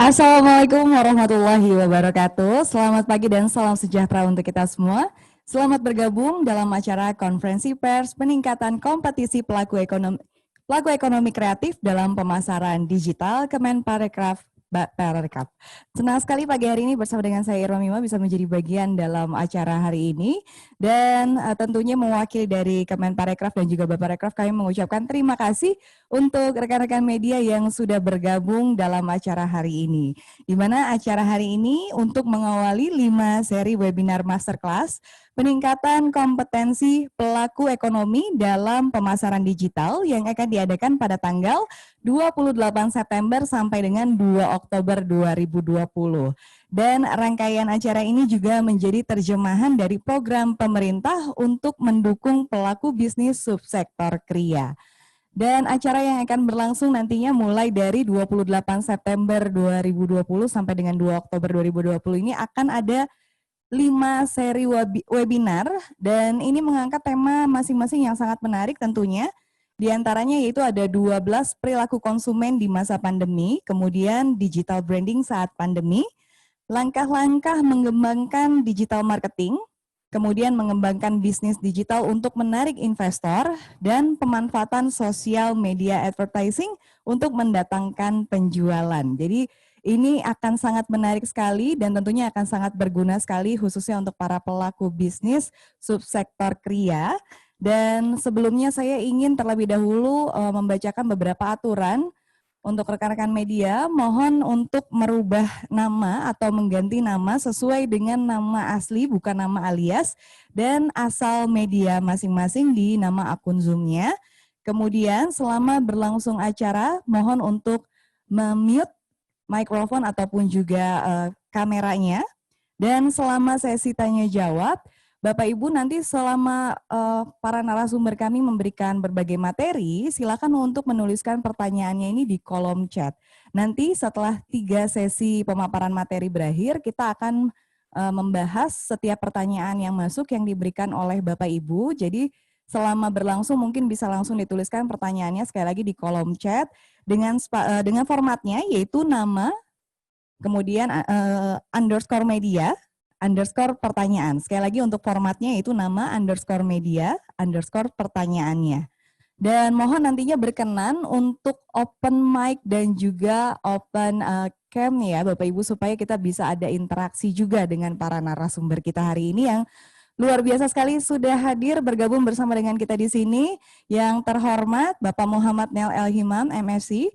Assalamualaikum warahmatullahi wabarakatuh. Selamat pagi dan salam sejahtera untuk kita semua. Selamat bergabung dalam acara konferensi pers peningkatan kompetisi pelaku ekonomi kreatif dalam pemasaran digital Kemenparekraf. Senang sekali pagi hari ini bersama dengan saya Irma Mima bisa menjadi bagian dalam acara hari ini dan tentunya mewakili dari Kemenparekraf dan juga Bapak Rekraf kami mengucapkan terima kasih untuk rekan-rekan media yang sudah bergabung dalam acara hari ini. Di mana acara hari ini untuk mengawali 5 seri webinar masterclass peningkatan kompetensi pelaku ekonomi dalam pemasaran digital yang akan diadakan pada tanggal 28 September sampai dengan 2 Oktober 2020. Dan rangkaian acara ini juga menjadi terjemahan dari program pemerintah untuk mendukung pelaku bisnis subsektor kria. Dan acara yang akan berlangsung nantinya mulai dari 28 September 2020 sampai dengan 2 Oktober 2020 ini akan ada 5 seri webinar dan ini mengangkat tema masing-masing yang sangat menarik tentunya. Di antaranya yaitu ada 12 perilaku konsumen di masa pandemi, kemudian digital branding saat pandemi, langkah-langkah mengembangkan digital marketing, kemudian mengembangkan bisnis digital untuk menarik investor, dan pemanfaatan sosial media advertising untuk mendatangkan penjualan. Jadi ini akan sangat menarik sekali dan tentunya akan sangat berguna sekali khususnya untuk para pelaku bisnis subsektor kria. Dan sebelumnya saya ingin terlebih dahulu membacakan beberapa aturan untuk rekan-rekan media. Mohon untuk merubah nama atau mengganti nama sesuai dengan nama asli bukan nama alias dan asal media masing-masing di nama akun Zoom-nya. Kemudian selama berlangsung acara mohon untuk mute mikrofon ataupun juga kameranya. Dan selama sesi tanya jawab, Bapak Ibu nanti selama para narasumber kami memberikan berbagai materi, silakan untuk menuliskan pertanyaannya ini di kolom chat. Nanti setelah 3 sesi pemaparan materi berakhir, kita akan membahas setiap pertanyaan yang masuk yang diberikan oleh Bapak Ibu. Jadi selama berlangsung mungkin bisa langsung dituliskan pertanyaannya sekali lagi di kolom chat dengan formatnya yaitu nama, kemudian underscore media, underscore pertanyaan. Sekali lagi untuk formatnya yaitu nama, underscore media, underscore pertanyaannya. Dan mohon nantinya berkenan untuk open mic dan juga open cam ya Bapak Ibu supaya kita bisa ada interaksi juga dengan para narasumber kita hari ini yang luar biasa sekali sudah hadir bergabung bersama dengan kita di sini. Yang terhormat Bapak Muhammad Nel Elhimam, MSc,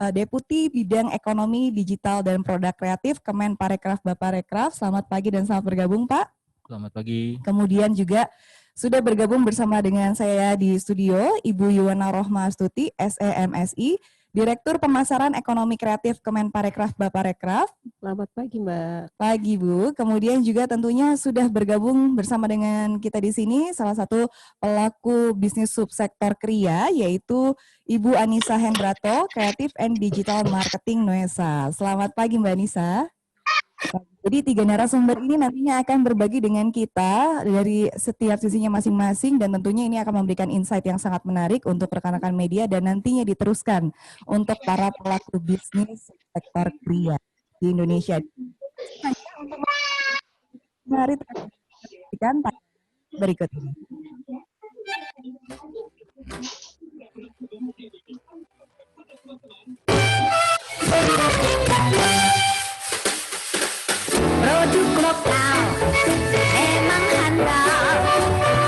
Deputi Bidang Ekonomi Digital dan Produk Kreatif Kemenparekraf Bapak Rekraf. Selamat pagi dan selamat bergabung Pak. Selamat pagi. Kemudian juga sudah bergabung bersama dengan saya di studio Ibu Yuwana Rohma Astuti, SEMSI, Direktur Pemasaran Ekonomi Kreatif Kemenparekraf Bapak Rekraf. Selamat pagi Mbak. Pagi Bu. Kemudian juga tentunya sudah bergabung bersama dengan kita di sini salah satu pelaku bisnis subsektor kria yaitu Ibu Anissa Hendrato, Creative and Digital Marketing Nuesa. Selamat pagi Mbak Anissa. Jadi 3 narasumber ini nantinya akan berbagi dengan kita dari setiap sisinya masing-masing dan tentunya ini akan memberikan insight yang sangat menarik untuk rekan-rekan media dan nantinya diteruskan untuk para pelaku bisnis sektor kria di Indonesia. Mari kita berikut ini. Produk lokal memang handal,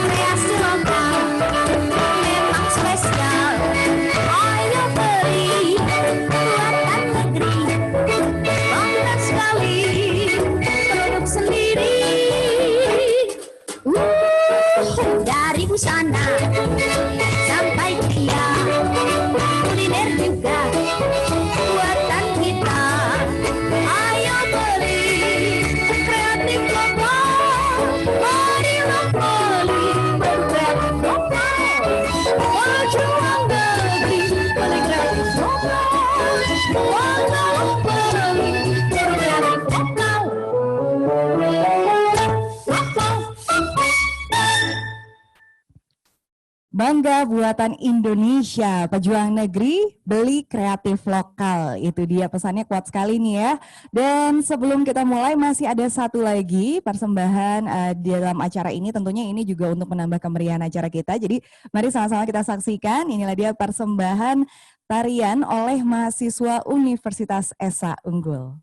kreasi lokal memang spesial. Ayo beli buatan negeri, bangga sekali produk sendiri. Dari busana sampai kria, kuliner juga buatan kita. Ayo beli kreatif lokal, marilah beli kreatif lokal. Berjuang negeri, beli kreatif lokal. Bangga beli kreatif lokal. Bangga buatan Indonesia, pejuang negeri, beli kreatif lokal. Itu dia pesannya kuat sekali nih ya. Dan sebelum kita mulai masih ada satu lagi persembahan di dalam acara ini. Tentunya ini juga untuk menambah kemeriahan acara kita. Jadi mari sama-sama kita saksikan. Inilah dia persembahan tarian oleh mahasiswa Universitas Esa Unggul.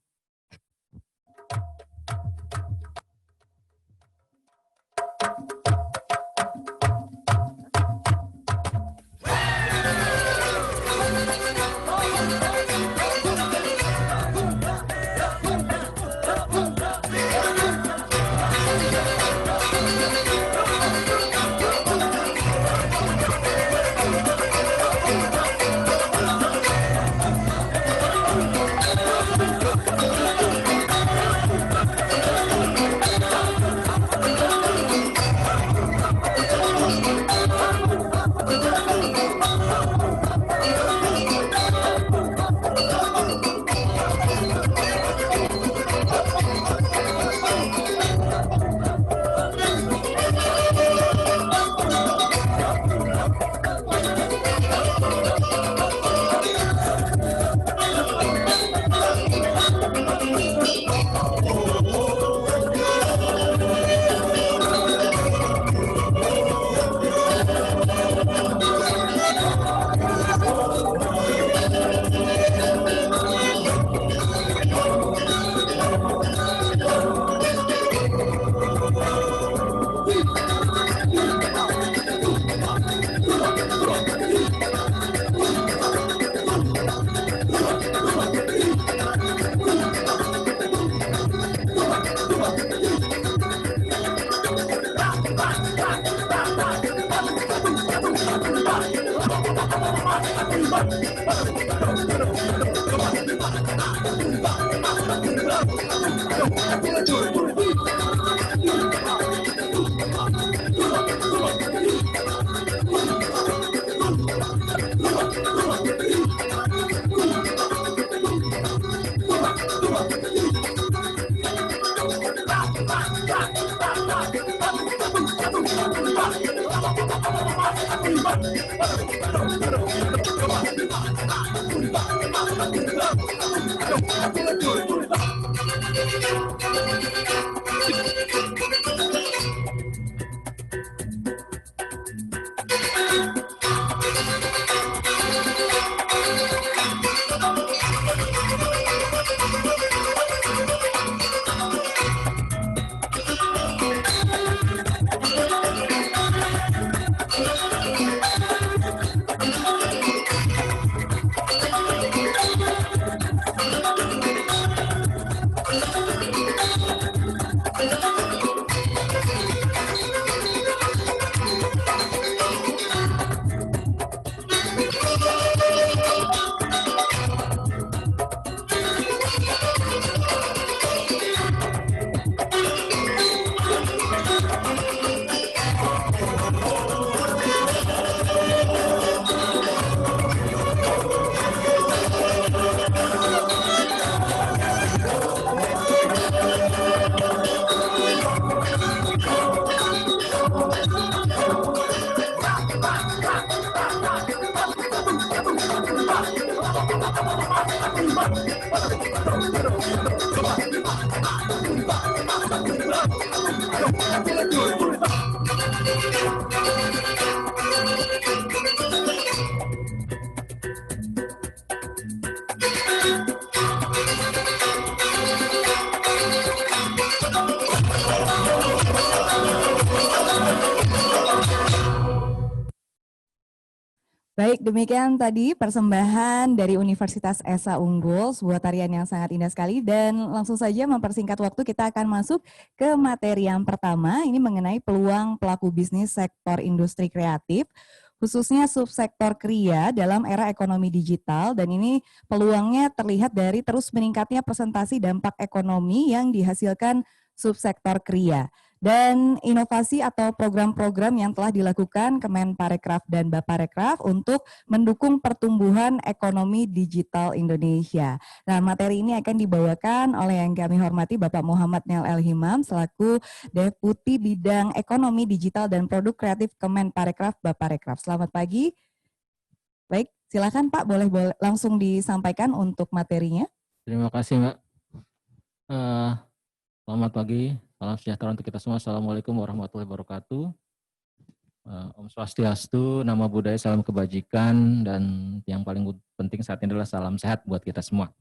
Baik, demikian tadi persembahan dari Universitas Esa Unggul, sebuah tarian yang sangat indah sekali, dan langsung saja mempersingkat waktu kita akan masuk ke materi yang pertama, ini mengenai peluang pelaku bisnis sektor industri kreatif, khususnya subsektor kria dalam era ekonomi digital, dan ini peluangnya terlihat dari terus meningkatnya presentasi dampak ekonomi yang dihasilkan subsektor kria. dan inovasi atau program-program yang telah dilakukan Kemenparekraf dan Baparekraf untuk mendukung pertumbuhan ekonomi digital Indonesia. Nah, materi ini akan dibawakan oleh yang kami hormati Bapak Muhammad Nel El-Himam selaku Deputi Bidang Ekonomi Digital dan Produk Kreatif Kemenparekraf Baparekraf. Selamat pagi. Baik, silakan Pak, boleh langsung disampaikan untuk materinya. Terima kasih Mbak. Selamat pagi, salam sejahtera untuk kita semua. Assalamualaikum warahmatullahi wabarakatuh. Om Swastiastu, nama budaya, salam kebajikan, dan yang paling penting saat ini adalah salam sehat buat kita semua.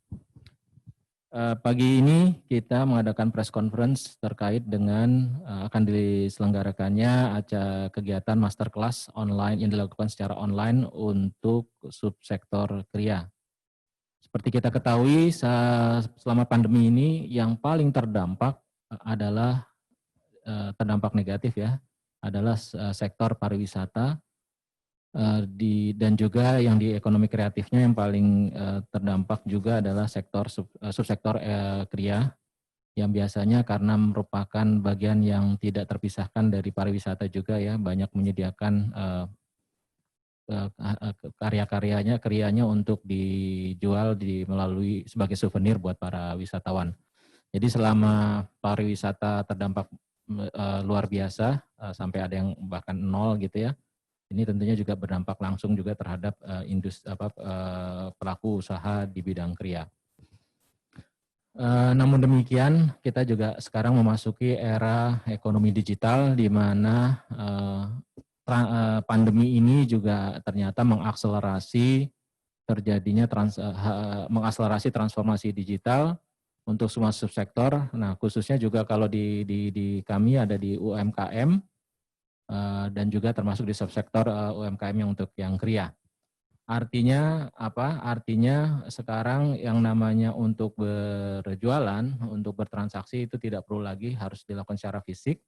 Pagi ini kita mengadakan press conference terkait dengan akan diselenggarakannya acara kegiatan masterclass online yang dilakukan secara online untuk subsektor kriya. Seperti kita ketahui, selama pandemi ini yang paling terdampak adalah terdampak negatif ya, adalah sektor pariwisata dan juga yang di ekonomi kreatifnya yang paling terdampak juga adalah subsektor kriya yang biasanya karena merupakan bagian yang tidak terpisahkan dari pariwisata juga ya, banyak menyediakan krianya untuk dijual melalui sebagai souvenir buat para wisatawan. Jadi selama pariwisata terdampak luar biasa sampai ada yang bahkan nol gitu ya. Ini tentunya juga berdampak langsung juga terhadap pelaku usaha di bidang kriya. Namun demikian, kita juga sekarang memasuki era ekonomi digital di mana pandemi ini juga ternyata mengakselerasi terjadinya mengakselerasi transformasi digital untuk semua subsektor. Nah, khususnya juga kalau di kami ada di UMKM dan juga termasuk di subsektor UMKM yang untuk yang kriya. Artinya apa? Artinya sekarang yang namanya untuk berjualan, untuk bertransaksi itu tidak perlu lagi harus dilakukan secara fisik.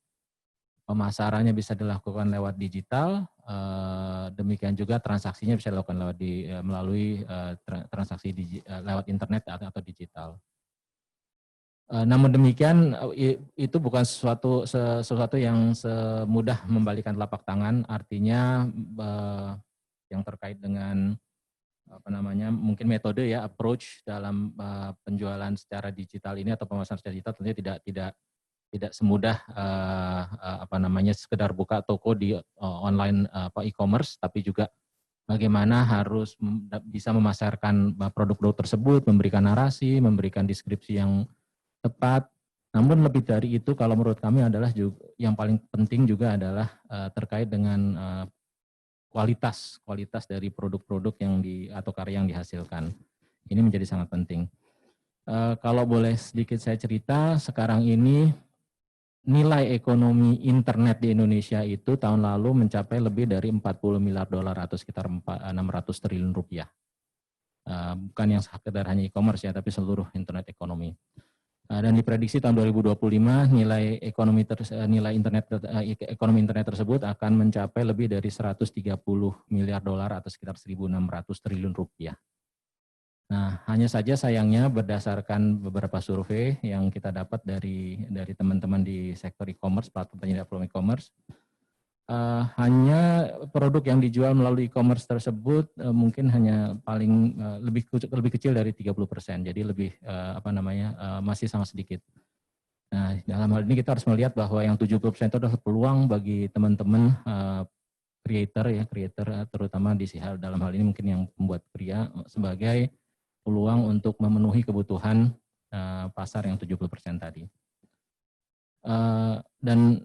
Pemasarannya bisa dilakukan lewat digital, demikian juga transaksinya bisa dilakukan melalui transaksi lewat internet atau digital. Namun demikian itu bukan sesuatu yang semudah membalikan telapak tangan, artinya yang terkait dengan mungkin metode ya, approach dalam penjualan secara digital ini atau pemasaran secara digital tentunya tidak semudah sekedar buka toko di online e-commerce, tapi juga bagaimana harus bisa memasarkan produk-produk tersebut, memberikan narasi, memberikan deskripsi yang tepat. Namun lebih dari itu kalau menurut kami adalah juga, yang paling penting juga adalah terkait dengan kualitas dari produk-produk atau karya yang dihasilkan. Ini menjadi sangat penting. Kalau boleh sedikit saya cerita, sekarang ini nilai ekonomi internet di Indonesia itu tahun lalu mencapai lebih dari 40 miliar dolar atau sekitar 600 triliun rupiah. Bukan yang sekedar hanya e-commerce ya, tapi seluruh internet ekonomi. Dan diprediksi tahun 2025 nilai ekonomi internet tersebut akan mencapai lebih dari 130 miliar dolar atau sekitar 1.600 triliun rupiah. Nah, hanya saja sayangnya berdasarkan beberapa survei yang kita dapat dari teman-teman di sektor e-commerce, platform penyedia platform e-commerce, hanya produk yang dijual melalui e-commerce tersebut mungkin hanya paling lebih kecil dari 30%, jadi lebih masih sangat sedikit. Nah, dalam hal ini kita harus melihat bahwa yang 70% itu adalah peluang bagi teman-teman creator terutama dalam hal ini mungkin yang membuat kriya sebagai peluang untuk memenuhi kebutuhan pasar yang 70% tadi. Dan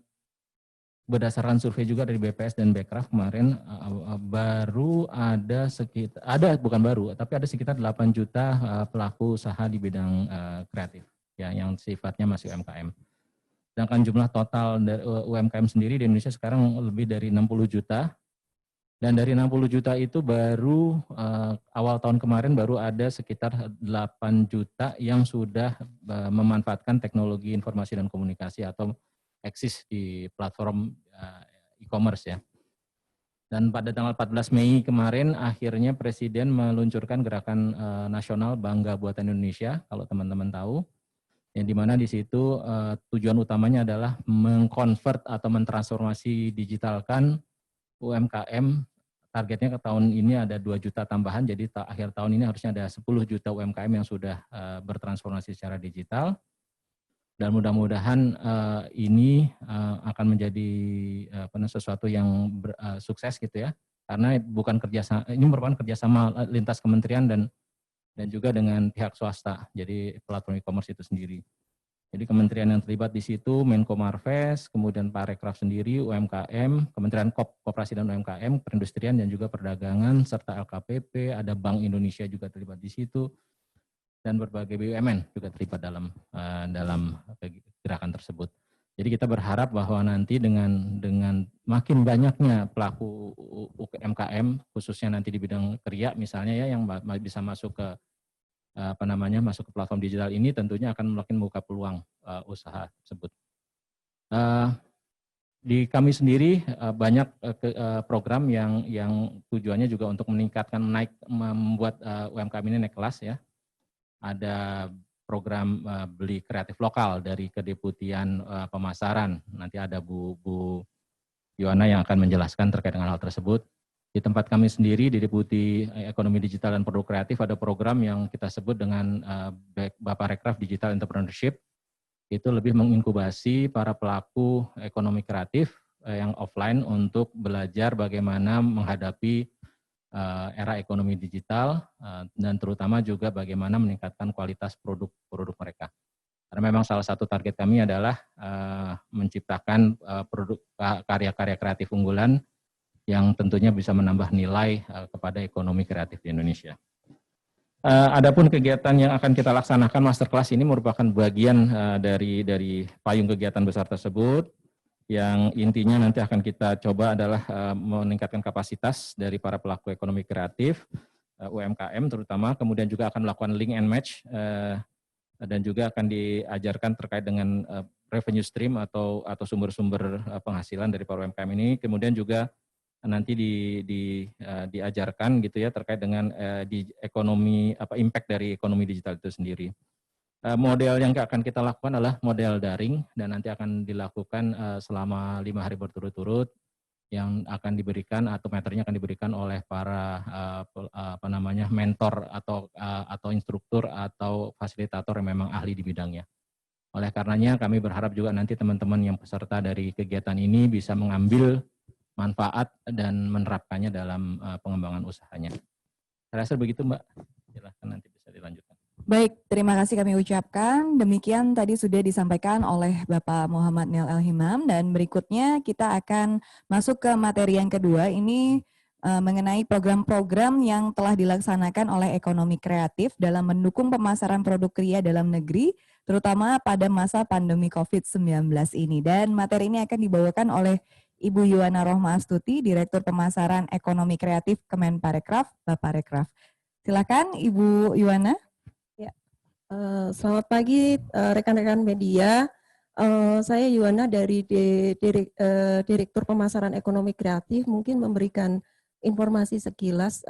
berdasarkan survei juga dari BPS dan Bekraf kemarin baru ada sekitar 8 juta pelaku usaha di bidang kreatif ya yang sifatnya masih UMKM. Sedangkan jumlah total dari UMKM sendiri di Indonesia sekarang lebih dari 60 juta. Dan dari 60 juta itu baru awal tahun kemarin baru ada sekitar 8 juta yang sudah memanfaatkan teknologi informasi dan komunikasi atau eksis di platform e-commerce ya. Dan pada tanggal 14 Mei kemarin akhirnya Presiden meluncurkan gerakan nasional Bangga Buatan Indonesia, kalau teman-teman tahu. yang dimana di situ tujuan utamanya adalah mengkonvert atau mentransformasi digitalkan UMKM. Targetnya ke tahun ini ada 2 juta tambahan, jadi akhir tahun ini harusnya ada 10 juta UMKM yang sudah bertransformasi secara digital. Dan mudah-mudahan ini akan menjadi sesuatu yang sukses gitu ya, karena bukan kerjasama, ini merupakan kerjasama lintas kementerian dan juga dengan pihak swasta, jadi platform e-commerce itu sendiri. Jadi kementerian yang terlibat di situ, Menko Marves, kemudian Parekraf sendiri, UMKM, Kementerian Koperasi dan UMKM, Perindustrian dan juga Perdagangan, serta LKPP, ada Bank Indonesia juga terlibat di situ, dan berbagai BUMN juga terlibat dalam gerakan tersebut. Jadi kita berharap bahwa nanti dengan makin banyaknya pelaku UMKM, khususnya nanti di bidang kriya misalnya ya, yang bisa masuk ke masuk ke platform digital ini, tentunya akan makin membuka peluang usaha tersebut. Di kami sendiri banyak program yang tujuannya juga untuk meningkatkan membuat UMKM ini naik kelas ya. Ada program beli kreatif lokal dari Kedeputian Pemasaran. Nanti ada Bu Yohana yang akan menjelaskan terkait dengan hal tersebut. Di tempat kami sendiri, di Deputi Ekonomi Digital dan Produk Kreatif, ada program yang kita sebut dengan Baparekraf Digital Entrepreneurship. Itu lebih menginkubasi para pelaku ekonomi kreatif yang offline untuk belajar bagaimana menghadapi era ekonomi digital, dan terutama juga bagaimana meningkatkan kualitas produk mereka. Karena memang salah satu target kami adalah menciptakan produk karya-karya kreatif unggulan yang tentunya bisa menambah nilai kepada ekonomi kreatif di Indonesia. Adapun kegiatan yang akan kita laksanakan, masterclass ini merupakan bagian dari payung kegiatan besar tersebut, yang intinya nanti akan kita coba adalah meningkatkan kapasitas dari para pelaku ekonomi kreatif, UMKM terutama, kemudian juga akan melakukan link and match, dan juga akan diajarkan terkait dengan revenue stream atau sumber-sumber penghasilan dari para UMKM ini, kemudian juga nanti diajarkan gitu ya terkait dengan di ekonomi impact dari ekonomi digital itu sendiri. Model yang akan kita lakukan adalah model daring, dan nanti akan dilakukan selama 5 hari berturut-turut, yang akan diberikan atau materinya akan diberikan oleh para mentor atau instruktur atau fasilitator yang memang ahli di bidangnya. Oleh karenanya kami berharap juga nanti teman-teman yang peserta dari kegiatan ini bisa mengambil manfaat dan menerapkannya dalam pengembangan usahanya. Saya rasa begitu Mbak, silahkan nanti bisa dilanjutkan. Baik, terima kasih kami ucapkan. Demikian tadi sudah disampaikan oleh Bapak Muhammad Nil Elhimam, dan berikutnya kita akan masuk ke materi yang kedua. Ini mengenai program-program yang telah dilaksanakan oleh ekonomi kreatif dalam mendukung pemasaran produk kriya dalam negeri, terutama pada masa pandemi COVID-19 ini. Dan materi ini akan dibawakan oleh Ibu Yuwana Rohma Astuti, Direktur Pemasaran Ekonomi Kreatif Kemenparekraf, Baparekraf. Silakan Ibu Yuwana. Selamat pagi rekan-rekan media. Saya Yuwana dari Direktur Pemasaran Ekonomi Kreatif, mungkin memberikan informasi sekilas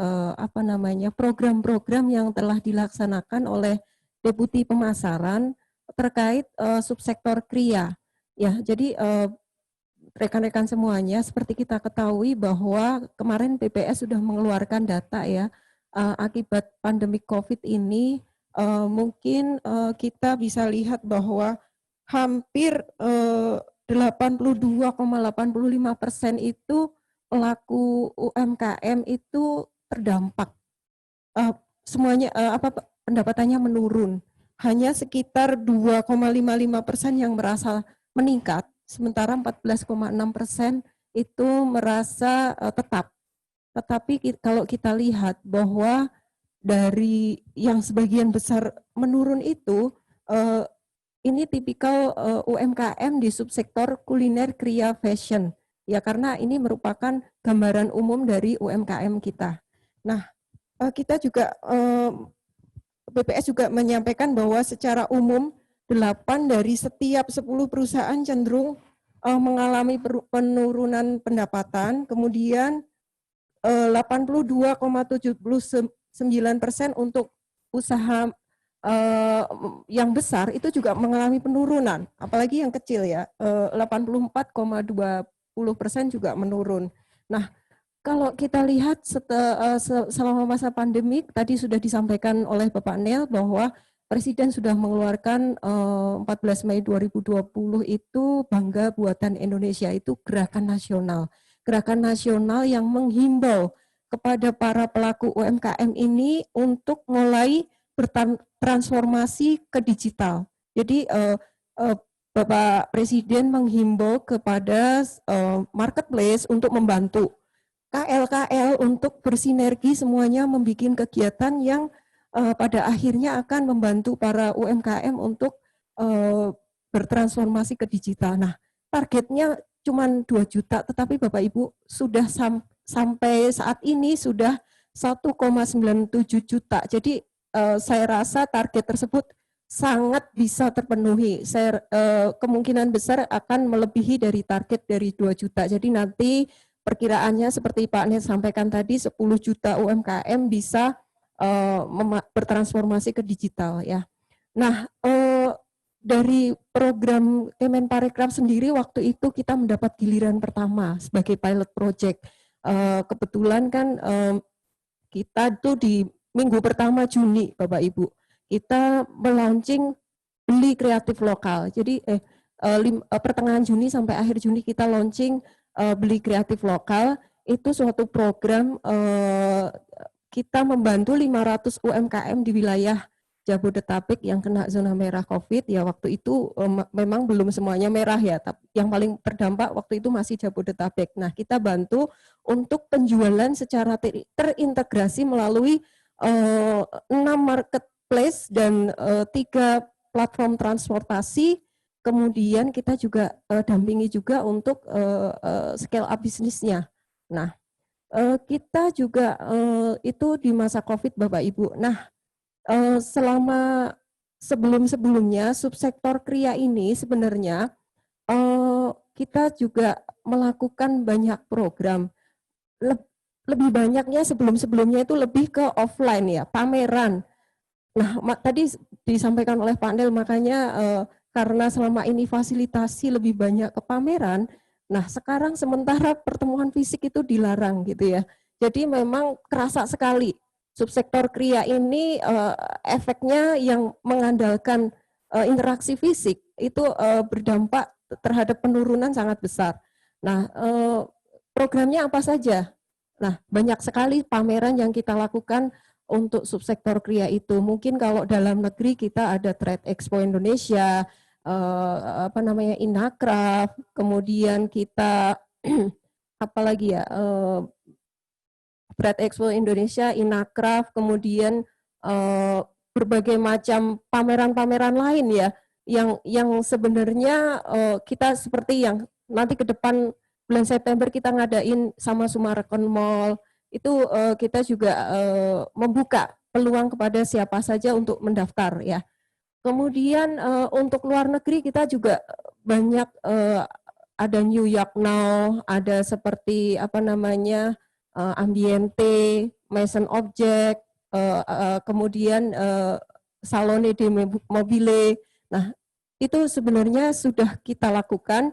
program-program yang telah dilaksanakan oleh Deputi Pemasaran terkait subsektor kriya. Ya, jadi rekan-rekan semuanya, seperti kita ketahui bahwa kemarin BPS sudah mengeluarkan data ya, akibat pandemi COVID ini mungkin kita bisa lihat bahwa hampir 82,85% itu pelaku UMKM itu terdampak. Semuanya pendapatannya menurun. Hanya sekitar 2,55% yang merasa meningkat, sementara 14,6% itu merasa tetap. Tetapi kalau kita lihat bahwa dari yang sebagian besar menurun itu, ini tipikal UMKM di subsektor kuliner, kriya, fashion. Ya, karena ini merupakan gambaran umum dari UMKM kita. Nah, kita juga, BPS juga menyampaikan bahwa secara umum 8 dari setiap 10 perusahaan cenderung mengalami penurunan pendapatan, kemudian 82,79% untuk usaha yang besar itu juga mengalami penurunan, apalagi yang kecil ya, 84,20% juga menurun. Nah, kalau kita lihat selama masa pandemi, tadi sudah disampaikan oleh Bapak Nel bahwa Presiden sudah mengeluarkan 14 Mei 2020 itu Bangga Buatan Indonesia, itu gerakan nasional. Gerakan nasional yang menghimbau kepada para pelaku UMKM ini untuk mulai bertransformasi ke digital. Jadi Bapak Presiden menghimbau kepada marketplace untuk membantu KL-KL untuk bersinergi semuanya membuat kegiatan yang pada akhirnya akan membantu para UMKM untuk bertransformasi ke digital. Nah, targetnya cuma 2 juta, tetapi Bapak Ibu sudah sampai saat ini sudah 1,97 juta. Jadi saya rasa target tersebut sangat bisa terpenuhi. Kemungkinan besar akan melebihi dari target dari 2 juta. Jadi nanti perkiraannya seperti Pak Net sampaikan tadi 10 juta UMKM bisa bertransformasi ke digital ya. Nah, dari program Kemenparekraf sendiri waktu itu kita mendapat giliran pertama sebagai pilot project. Kebetulan kan kita tuh di minggu pertama Juni Bapak Ibu, kita melaunching beli kreatif lokal. Jadi pertengahan Juni sampai akhir Juni kita launching beli kreatif lokal. Itu suatu program kita membantu 500 UMKM di wilayah Jabodetabek yang kena zona merah COVID. Ya waktu itu memang belum semuanya merah ya, tapi yang paling terdampak waktu itu masih Jabodetabek. Nah, kita bantu untuk penjualan secara terintegrasi melalui 6 marketplace dan 3 platform transportasi. Kemudian kita juga dampingi juga untuk scale up bisnisnya. Nah, kita juga itu di masa COVID Bapak Ibu. Nah, selama sebelum-sebelumnya subsektor kriya ini sebenarnya kita juga melakukan banyak program. Lebih banyaknya sebelum-sebelumnya itu lebih ke offline ya, pameran. Nah, tadi disampaikan oleh Pak Nel, makanya karena selama ini fasilitasi lebih banyak ke pameran, nah sekarang sementara pertemuan fisik itu dilarang gitu ya. Jadi memang kerasa sekali subsektor kriya ini efeknya yang mengandalkan interaksi fisik itu berdampak terhadap penurunan sangat besar. Nah, programnya apa saja? Nah, banyak sekali pameran yang kita lakukan untuk subsektor kriya itu. Mungkin kalau dalam negeri kita ada Trade Expo Indonesia, Inakraf, kemudian kita apalagi ya, Trade Expo Indonesia, Inakraf, kemudian berbagai macam pameran-pameran lain ya, yang sebenarnya kita seperti yang nanti ke depan bulan September kita ngadain sama Sumarekon Mall, itu kita juga membuka peluang kepada siapa saja untuk mendaftar ya. Kemudian untuk luar negeri kita juga banyak ada New York Now, ada seperti Ambiente, Maison Object, kemudian Salone de Mobile. Nah, itu sebenarnya sudah kita lakukan.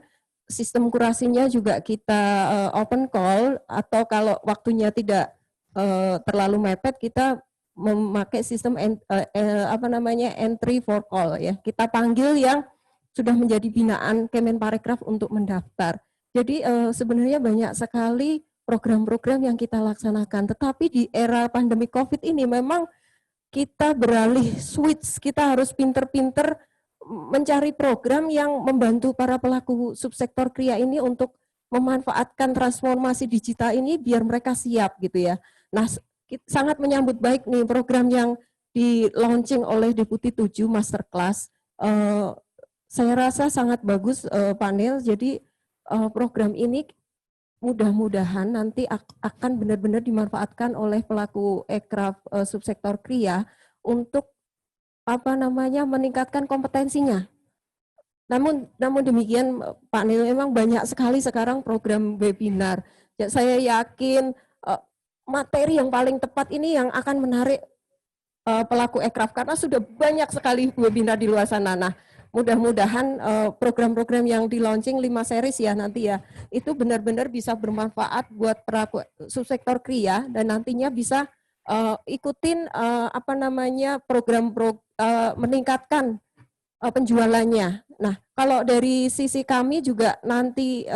Sistem kurasinya juga kita open call, atau kalau waktunya tidak terlalu mepet kita memakai sistem entry for call ya. Kita panggil yang sudah menjadi binaan Kemenparekraf untuk mendaftar. Jadi sebenarnya banyak sekali program-program yang kita laksanakan. Tetapi di era pandemi COVID ini memang kita beralih switch, kita harus pinter-pinter mencari program yang membantu para pelaku subsektor kriya ini untuk memanfaatkan transformasi digital ini biar mereka siap gitu ya. Nah, sangat menyambut baik nih program yang di launching oleh Deputi 7 Masterclass. Saya rasa sangat bagus Pak Nel. Jadi program ini mudah-mudahan nanti akan benar-benar dimanfaatkan oleh pelaku ekraf subsektor kriya untuk meningkatkan kompetensinya. Namun demikian Pak Nel, memang banyak sekali sekarang program webinar. Saya yakin materi yang paling tepat ini yang akan menarik pelaku ekraf karena sudah banyak sekali webinar di luar sana. Nah, mudah-mudahan program-program yang di launching 5 series ya nanti ya, itu benar-benar bisa bermanfaat buat pelaku subsektor kria dan nantinya bisa ikutin program meningkatkan penjualannya. Nah, kalau dari sisi kami juga nanti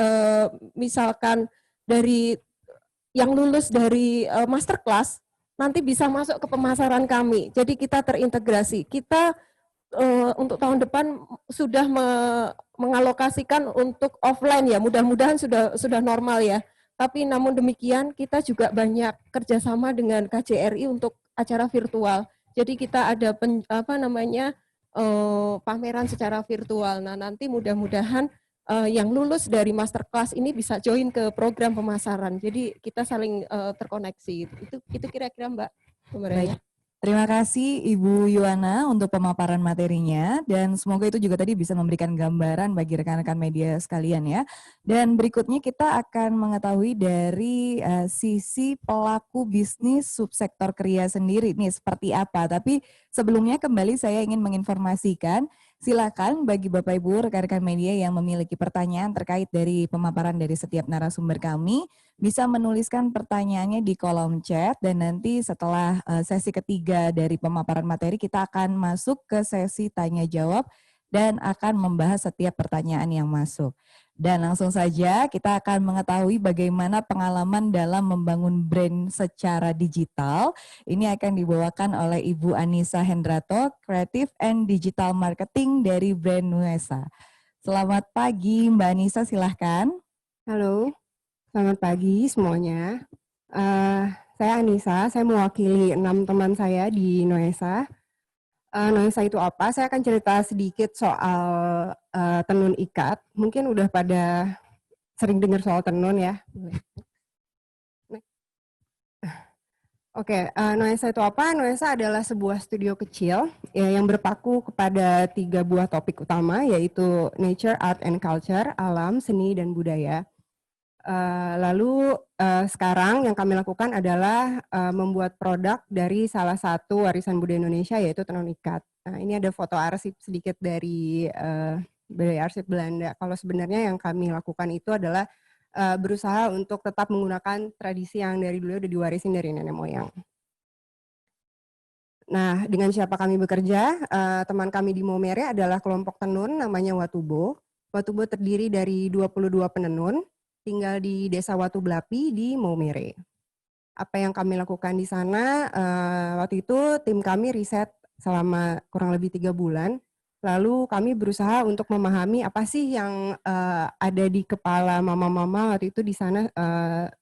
misalkan dari yang lulus dari masterclass nanti bisa masuk ke pemasaran kami. Jadi kita terintegrasi. Kita untuk tahun depan sudah mengalokasikan untuk offline ya. Mudah-mudahan sudah normal ya. Tapi namun demikian kita juga banyak kerjasama dengan KJRI untuk acara virtual. Jadi kita ada pameran secara virtual. Nah, nanti mudah-mudahan yang lulus dari masterclass ini bisa join ke program pemasaran. Jadi kita saling terkoneksi. Itu kira-kira Mbak Baik. Terima kasih Ibu Yuwana untuk pemaparan materinya dan semoga itu juga tadi bisa memberikan gambaran bagi rekan-rekan media sekalian ya. Dan berikutnya kita akan mengetahui dari sisi pelaku bisnis subsektor kria sendiri nih seperti apa. Tapi sebelumnya kembali saya ingin menginformasikan, silakan bagi Bapak Ibu rekan-rekan media yang memiliki pertanyaan terkait dari pemaparan dari setiap narasumber kami, bisa menuliskan pertanyaannya di kolom chat dan nanti setelah sesi ketiga dari pemaparan materi kita akan masuk ke sesi tanya jawab dan akan membahas setiap pertanyaan yang masuk. Dan langsung saja kita akan mengetahui bagaimana pengalaman dalam membangun brand secara digital. Ini akan dibawakan oleh Ibu Anissa Hendrato, Creative and Digital Marketing dari brand Nuesa. Selamat pagi Mbak Anissa, silahkan. Halo. Selamat pagi semuanya. Saya Anissa, saya mewakili 6 teman saya di Nuesa. Nuesa itu apa? Saya akan cerita sedikit soal tenun ikat. Mungkin udah pada sering dengar soal tenun ya. Oke, Nuesa itu apa? Nuesa adalah sebuah studio kecil ya, yang berpaku kepada 3 buah topik utama, yaitu nature, art, and culture, alam, seni, dan budaya. Lalu sekarang yang kami lakukan adalah membuat produk dari salah satu warisan budaya Indonesia, yaitu tenun ikat. Nah, ini ada foto arsip sedikit dari arsip Belanda. Kalau sebenarnya yang kami lakukan itu adalah berusaha untuk tetap menggunakan tradisi yang dari dulu udah diwarisin dari nenek moyang. Nah, dengan siapa kami bekerja? Teman kami di Maumere adalah kelompok tenun namanya Watubo. Watubo terdiri dari 22 penenun, tinggal di Desa Watu Blapi di Maumere. Apa yang kami lakukan di sana, waktu itu tim kami riset selama kurang lebih 3 bulan, lalu kami berusaha untuk memahami apa sih yang ada di kepala mama-mama waktu itu di sana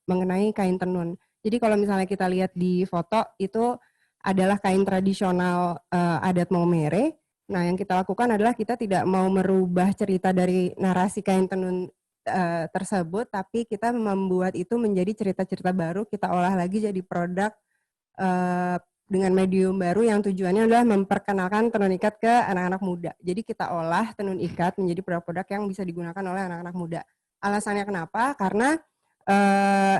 mengenai kain tenun. Jadi kalau misalnya kita lihat di foto, itu adalah kain tradisional adat Maumere. Nah, yang kita lakukan adalah kita tidak mau merubah cerita dari narasi kain tenun tersebut, tapi kita membuat itu menjadi cerita-cerita baru, kita olah lagi jadi produk dengan medium baru yang tujuannya adalah memperkenalkan tenun ikat ke anak-anak muda. Jadi kita olah tenun ikat menjadi produk-produk yang bisa digunakan oleh anak-anak muda. Alasannya kenapa? Karena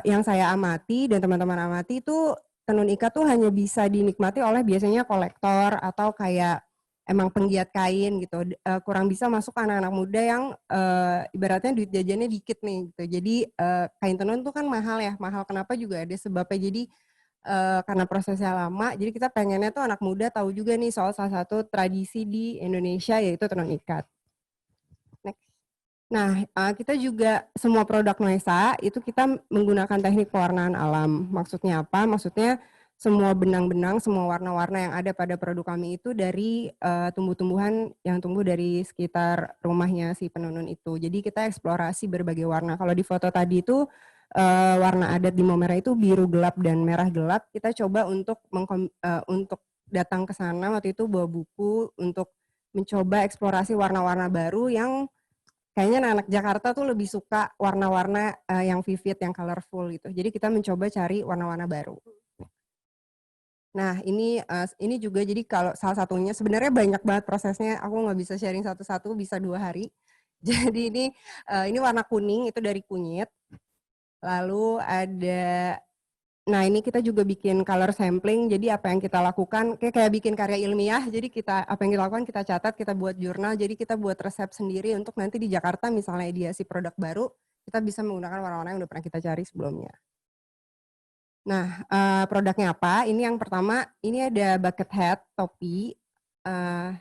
yang saya amati dan teman-teman amati itu tenun ikat tuh hanya bisa dinikmati oleh biasanya kolektor atau kayak emang penggiat kain gitu, kurang bisa masuk ke anak-anak muda yang ibaratnya duit jajannya dikit nih gitu. Jadi kain tenun tuh kan mahal ya, mahal kenapa juga ada sebabnya. Jadi karena prosesnya lama, jadi kita pengennya tuh anak muda tahu juga nih soal salah satu tradisi di Indonesia, yaitu tenun ikat. Next. Nah, kita juga semua produk Nuesa itu kita menggunakan teknik pewarnaan alam. Maksudnya apa? Maksudnya semua benang-benang, semua warna-warna yang ada pada produk kami itu dari tumbuh-tumbuhan yang tumbuh dari sekitar rumahnya si penenun itu. Jadi kita eksplorasi berbagai warna. Kalau di foto tadi itu warna adat di Maumere itu biru gelap dan merah gelap. Kita coba untuk datang ke sana waktu itu bawa buku untuk mencoba eksplorasi warna-warna baru yang kayaknya anak Jakarta tuh lebih suka warna-warna yang vivid, yang colorful gitu. Jadi kita mencoba cari warna-warna baru. Nah, ini juga jadi kalau salah satunya sebenarnya banyak banget prosesnya, aku nggak bisa sharing satu-satu, bisa 2 hari. Jadi ini warna kuning itu dari kunyit. Lalu ada Nah, ini kita juga bikin color sampling. Jadi apa yang kita lakukan kayak bikin karya ilmiah. Jadi apa yang kita lakukan kita catat, kita buat jurnal. Jadi kita buat resep sendiri untuk nanti di Jakarta misalnya ideasi produk baru, kita bisa menggunakan warna-warna yang udah pernah kita cari sebelumnya. Nah, produknya apa? Ini yang pertama, ini ada bucket hat, topi.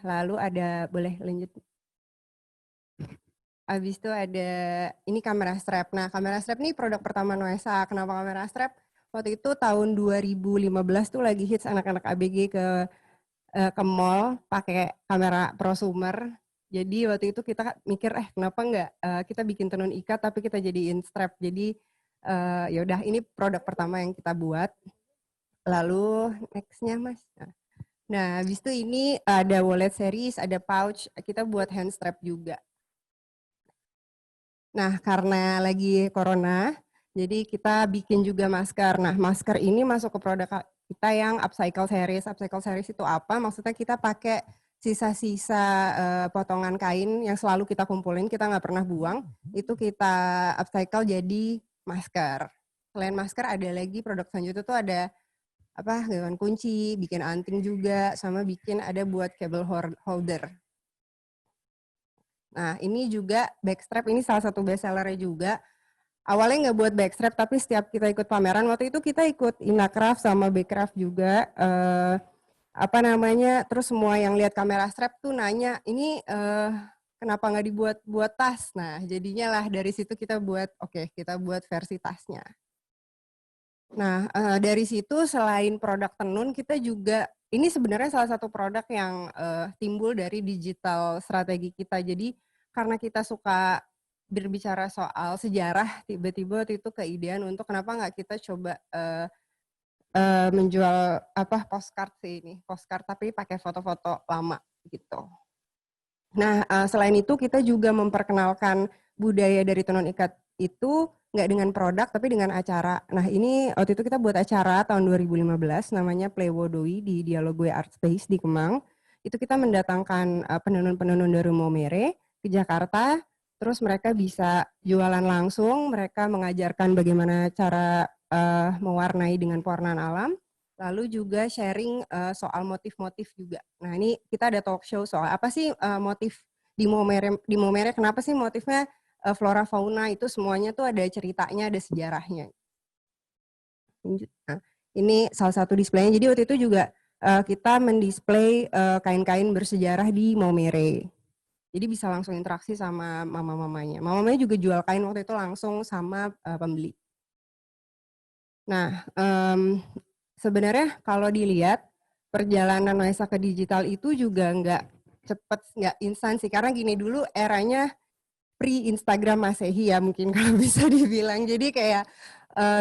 Lalu ada, boleh lanjut. Habis itu ada ini kamera strap. Nah, kamera strap ini produk pertama Noesa. Kenapa kamera strap? Waktu itu tahun 2015 tuh lagi hits anak-anak ABG ke mall pakai kamera prosumer. Jadi waktu itu kita mikir kenapa enggak kita bikin tenun ikat tapi kita jadiin strap. Jadi ya udah ini produk pertama yang kita buat. Lalu next-nya Mas. Nah, habis itu ini ada wallet series, ada pouch, kita buat hand strap juga. Nah, karena lagi corona, jadi kita bikin juga masker. Nah, masker ini masuk ke produk kita yang upcycle series. Upcycle series itu apa? Maksudnya kita pakai sisa-sisa potongan kain yang selalu kita kumpulin, kita nggak pernah buang, itu kita upcycle jadi masker. Selain masker ada lagi produk selanjutnya tuh ada gantungan kunci, bikin anting juga, sama bikin ada buat cable holder. Nah, ini juga backstrap, ini salah satu bestsellernya juga. Awalnya nggak buat backstrap, tapi setiap kita ikut pameran, waktu itu kita ikut Inacraft sama Backcraft juga. Terus semua yang lihat kamera strap tuh nanya, ini kenapa nggak dibuat tas? Nah, jadinya lah dari situ kita buat, kita buat versi tasnya. Nah, dari situ selain produk tenun, kita juga, ini sebenarnya salah satu produk yang timbul dari digital strategi kita. Jadi, karena kita suka berbicara soal sejarah, tiba-tiba waktu itu keidean untuk kenapa nggak kita coba menjual postcard sih ini, postcard tapi pakai foto-foto lama gitu. Nah, selain itu kita juga memperkenalkan budaya dari tenun ikat itu nggak dengan produk tapi dengan acara. Nah, ini waktu itu kita buat acara tahun 2015 namanya Plewo-Doi di Dialogue Art Space di Kemang. Itu kita mendatangkan penenun-penenun dari Maumere ke Jakarta. Terus mereka bisa jualan langsung, mereka mengajarkan bagaimana cara mewarnai dengan pewarnaan alam, lalu juga sharing soal motif-motif juga. Nah, ini kita ada talk show soal apa sih motif di Maumere, kenapa sih motifnya flora fauna itu semuanya tuh ada ceritanya, ada sejarahnya. Nah, ini salah satu displaynya. Jadi waktu itu juga kita mendisplay kain-kain bersejarah di Maumere. Jadi bisa langsung interaksi sama mama-mamanya. Mama-mamanya juga jual kain waktu itu langsung sama pembeli. Nah, sebenarnya kalau dilihat perjalanan Noesa ke digital itu juga nggak cepet, nggak instan sih. Karena gini, dulu eranya pre-Instagram Masehi ya mungkin kalau bisa dibilang. Jadi kayak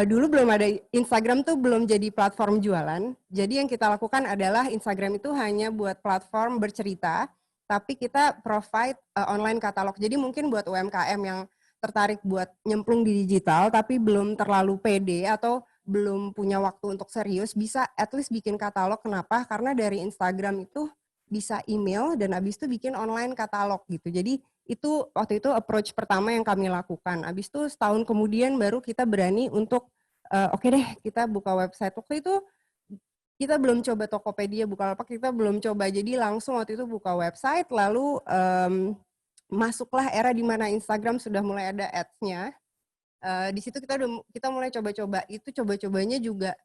dulu belum ada, Instagram tuh belum jadi platform jualan. Jadi yang kita lakukan adalah Instagram itu hanya buat platform bercerita, tapi kita provide online katalog. Jadi mungkin buat UMKM yang tertarik buat nyemplung di digital, tapi belum terlalu pede atau belum punya waktu untuk serius, bisa at least bikin katalog. Kenapa? Karena dari Instagram itu bisa email dan abis itu bikin online katalog gitu. Jadi itu waktu itu approach pertama yang kami lakukan. Abis itu setahun kemudian baru kita berani untuk oke deh kita buka website. Waktu itu kita belum coba Tokopedia, Bukalapak, kita belum coba. Jadi langsung waktu itu buka website, lalu masuklah era di mana Instagram sudah mulai ada ads-nya. Di situ kita mulai coba-coba. Itu coba-cobanya juga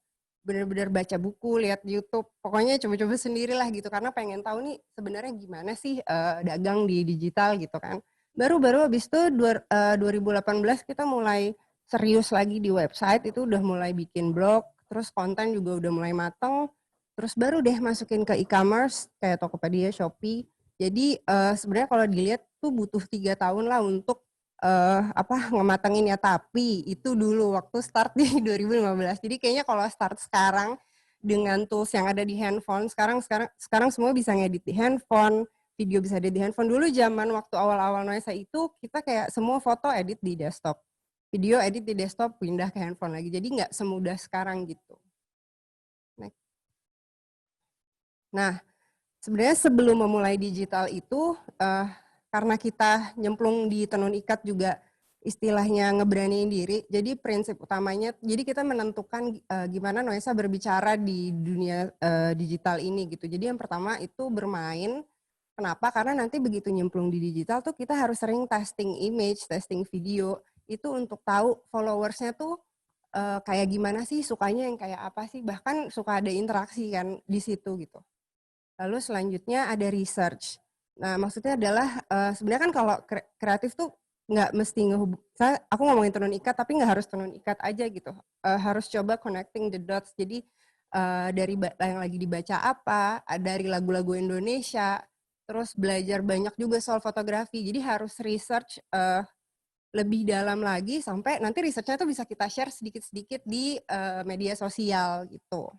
benar-benar baca buku, lihat YouTube, pokoknya coba-coba sendirilah gitu, karena pengen tahu nih sebenarnya gimana sih dagang di digital gitu kan. Baru-baru habis itu 2018 kita mulai serius lagi di website, itu udah mulai bikin blog, terus konten juga udah mulai mateng, terus baru deh masukin ke e-commerce kayak Tokopedia, Shopee. Jadi sebenarnya kalau dilihat tuh butuh 3 tahun lah untuk ngematengin ya, tapi itu dulu waktu start di 2015. Jadi kayaknya kalau start sekarang dengan tools yang ada di handphone, sekarang semua bisa ngedit di handphone, video bisa edit di handphone. Dulu zaman waktu awal-awal Noesa itu kita kayak semua foto edit di desktop, video edit di desktop, pindah ke handphone lagi. Jadi nggak semudah sekarang gitu. Nah, sebenarnya sebelum memulai digital itu karena kita nyemplung di tenun ikat juga istilahnya ngeberaniin diri. Jadi prinsip utamanya, jadi kita menentukan gimana Noesa berbicara di dunia digital ini gitu. Jadi yang pertama itu bermain. Kenapa? Karena nanti begitu nyemplung di digital tuh kita harus sering testing image, testing video. Itu untuk tahu followersnya tuh kayak gimana sih, sukanya yang kayak apa sih. Bahkan suka ada interaksi kan di situ gitu. Lalu selanjutnya ada research. Nah, maksudnya adalah sebenarnya kan kalau kreatif tuh nggak mesti aku ngomongin tenun ikat, tapi nggak harus tenun ikat aja gitu. Harus coba connecting the dots. Jadi dari yang lagi dibaca apa, dari lagu-lagu Indonesia, terus belajar banyak juga soal fotografi. Jadi harus research lebih dalam lagi sampai nanti researchnya tuh bisa kita share sedikit-sedikit di media sosial gitu.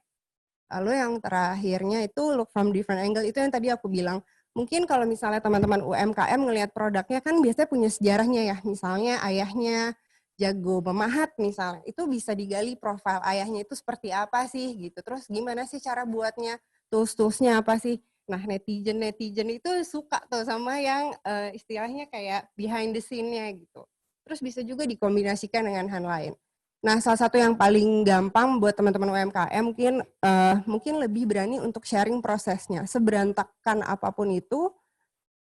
Lalu yang terakhirnya itu look from different angle, itu yang tadi aku bilang. Mungkin kalau misalnya teman-teman UMKM ngelihat produknya kan biasanya punya sejarahnya ya. Misalnya ayahnya jago memahat misalnya, itu bisa digali profil ayahnya itu seperti apa sih gitu. Terus gimana sih cara buatnya, tools-toolsnya apa sih. Nah netizen itu suka tuh sama yang istilahnya kayak behind the scene-nya gitu. Terus bisa juga dikombinasikan dengan hal lain. Nah, salah satu yang paling gampang buat teman-teman UMKM mungkin lebih berani untuk sharing prosesnya. Seberantakan apapun itu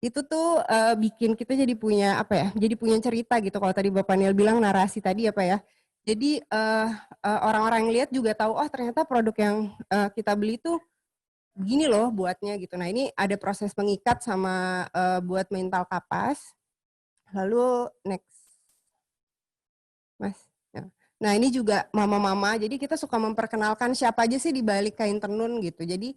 tuh bikin kita jadi punya apa ya? Jadi punya cerita gitu. Kalau tadi Bapak Niel bilang narasi tadi apa ya? Jadi orang-orang yang lihat juga tahu, oh ternyata produk yang kita beli tuh begini loh buatnya gitu. Nah, ini ada proses mengikat sama buat mental kapas. Lalu next, Mas. Nah ini juga mama-mama, jadi kita suka memperkenalkan siapa aja sih di balik kain tenun gitu. Jadi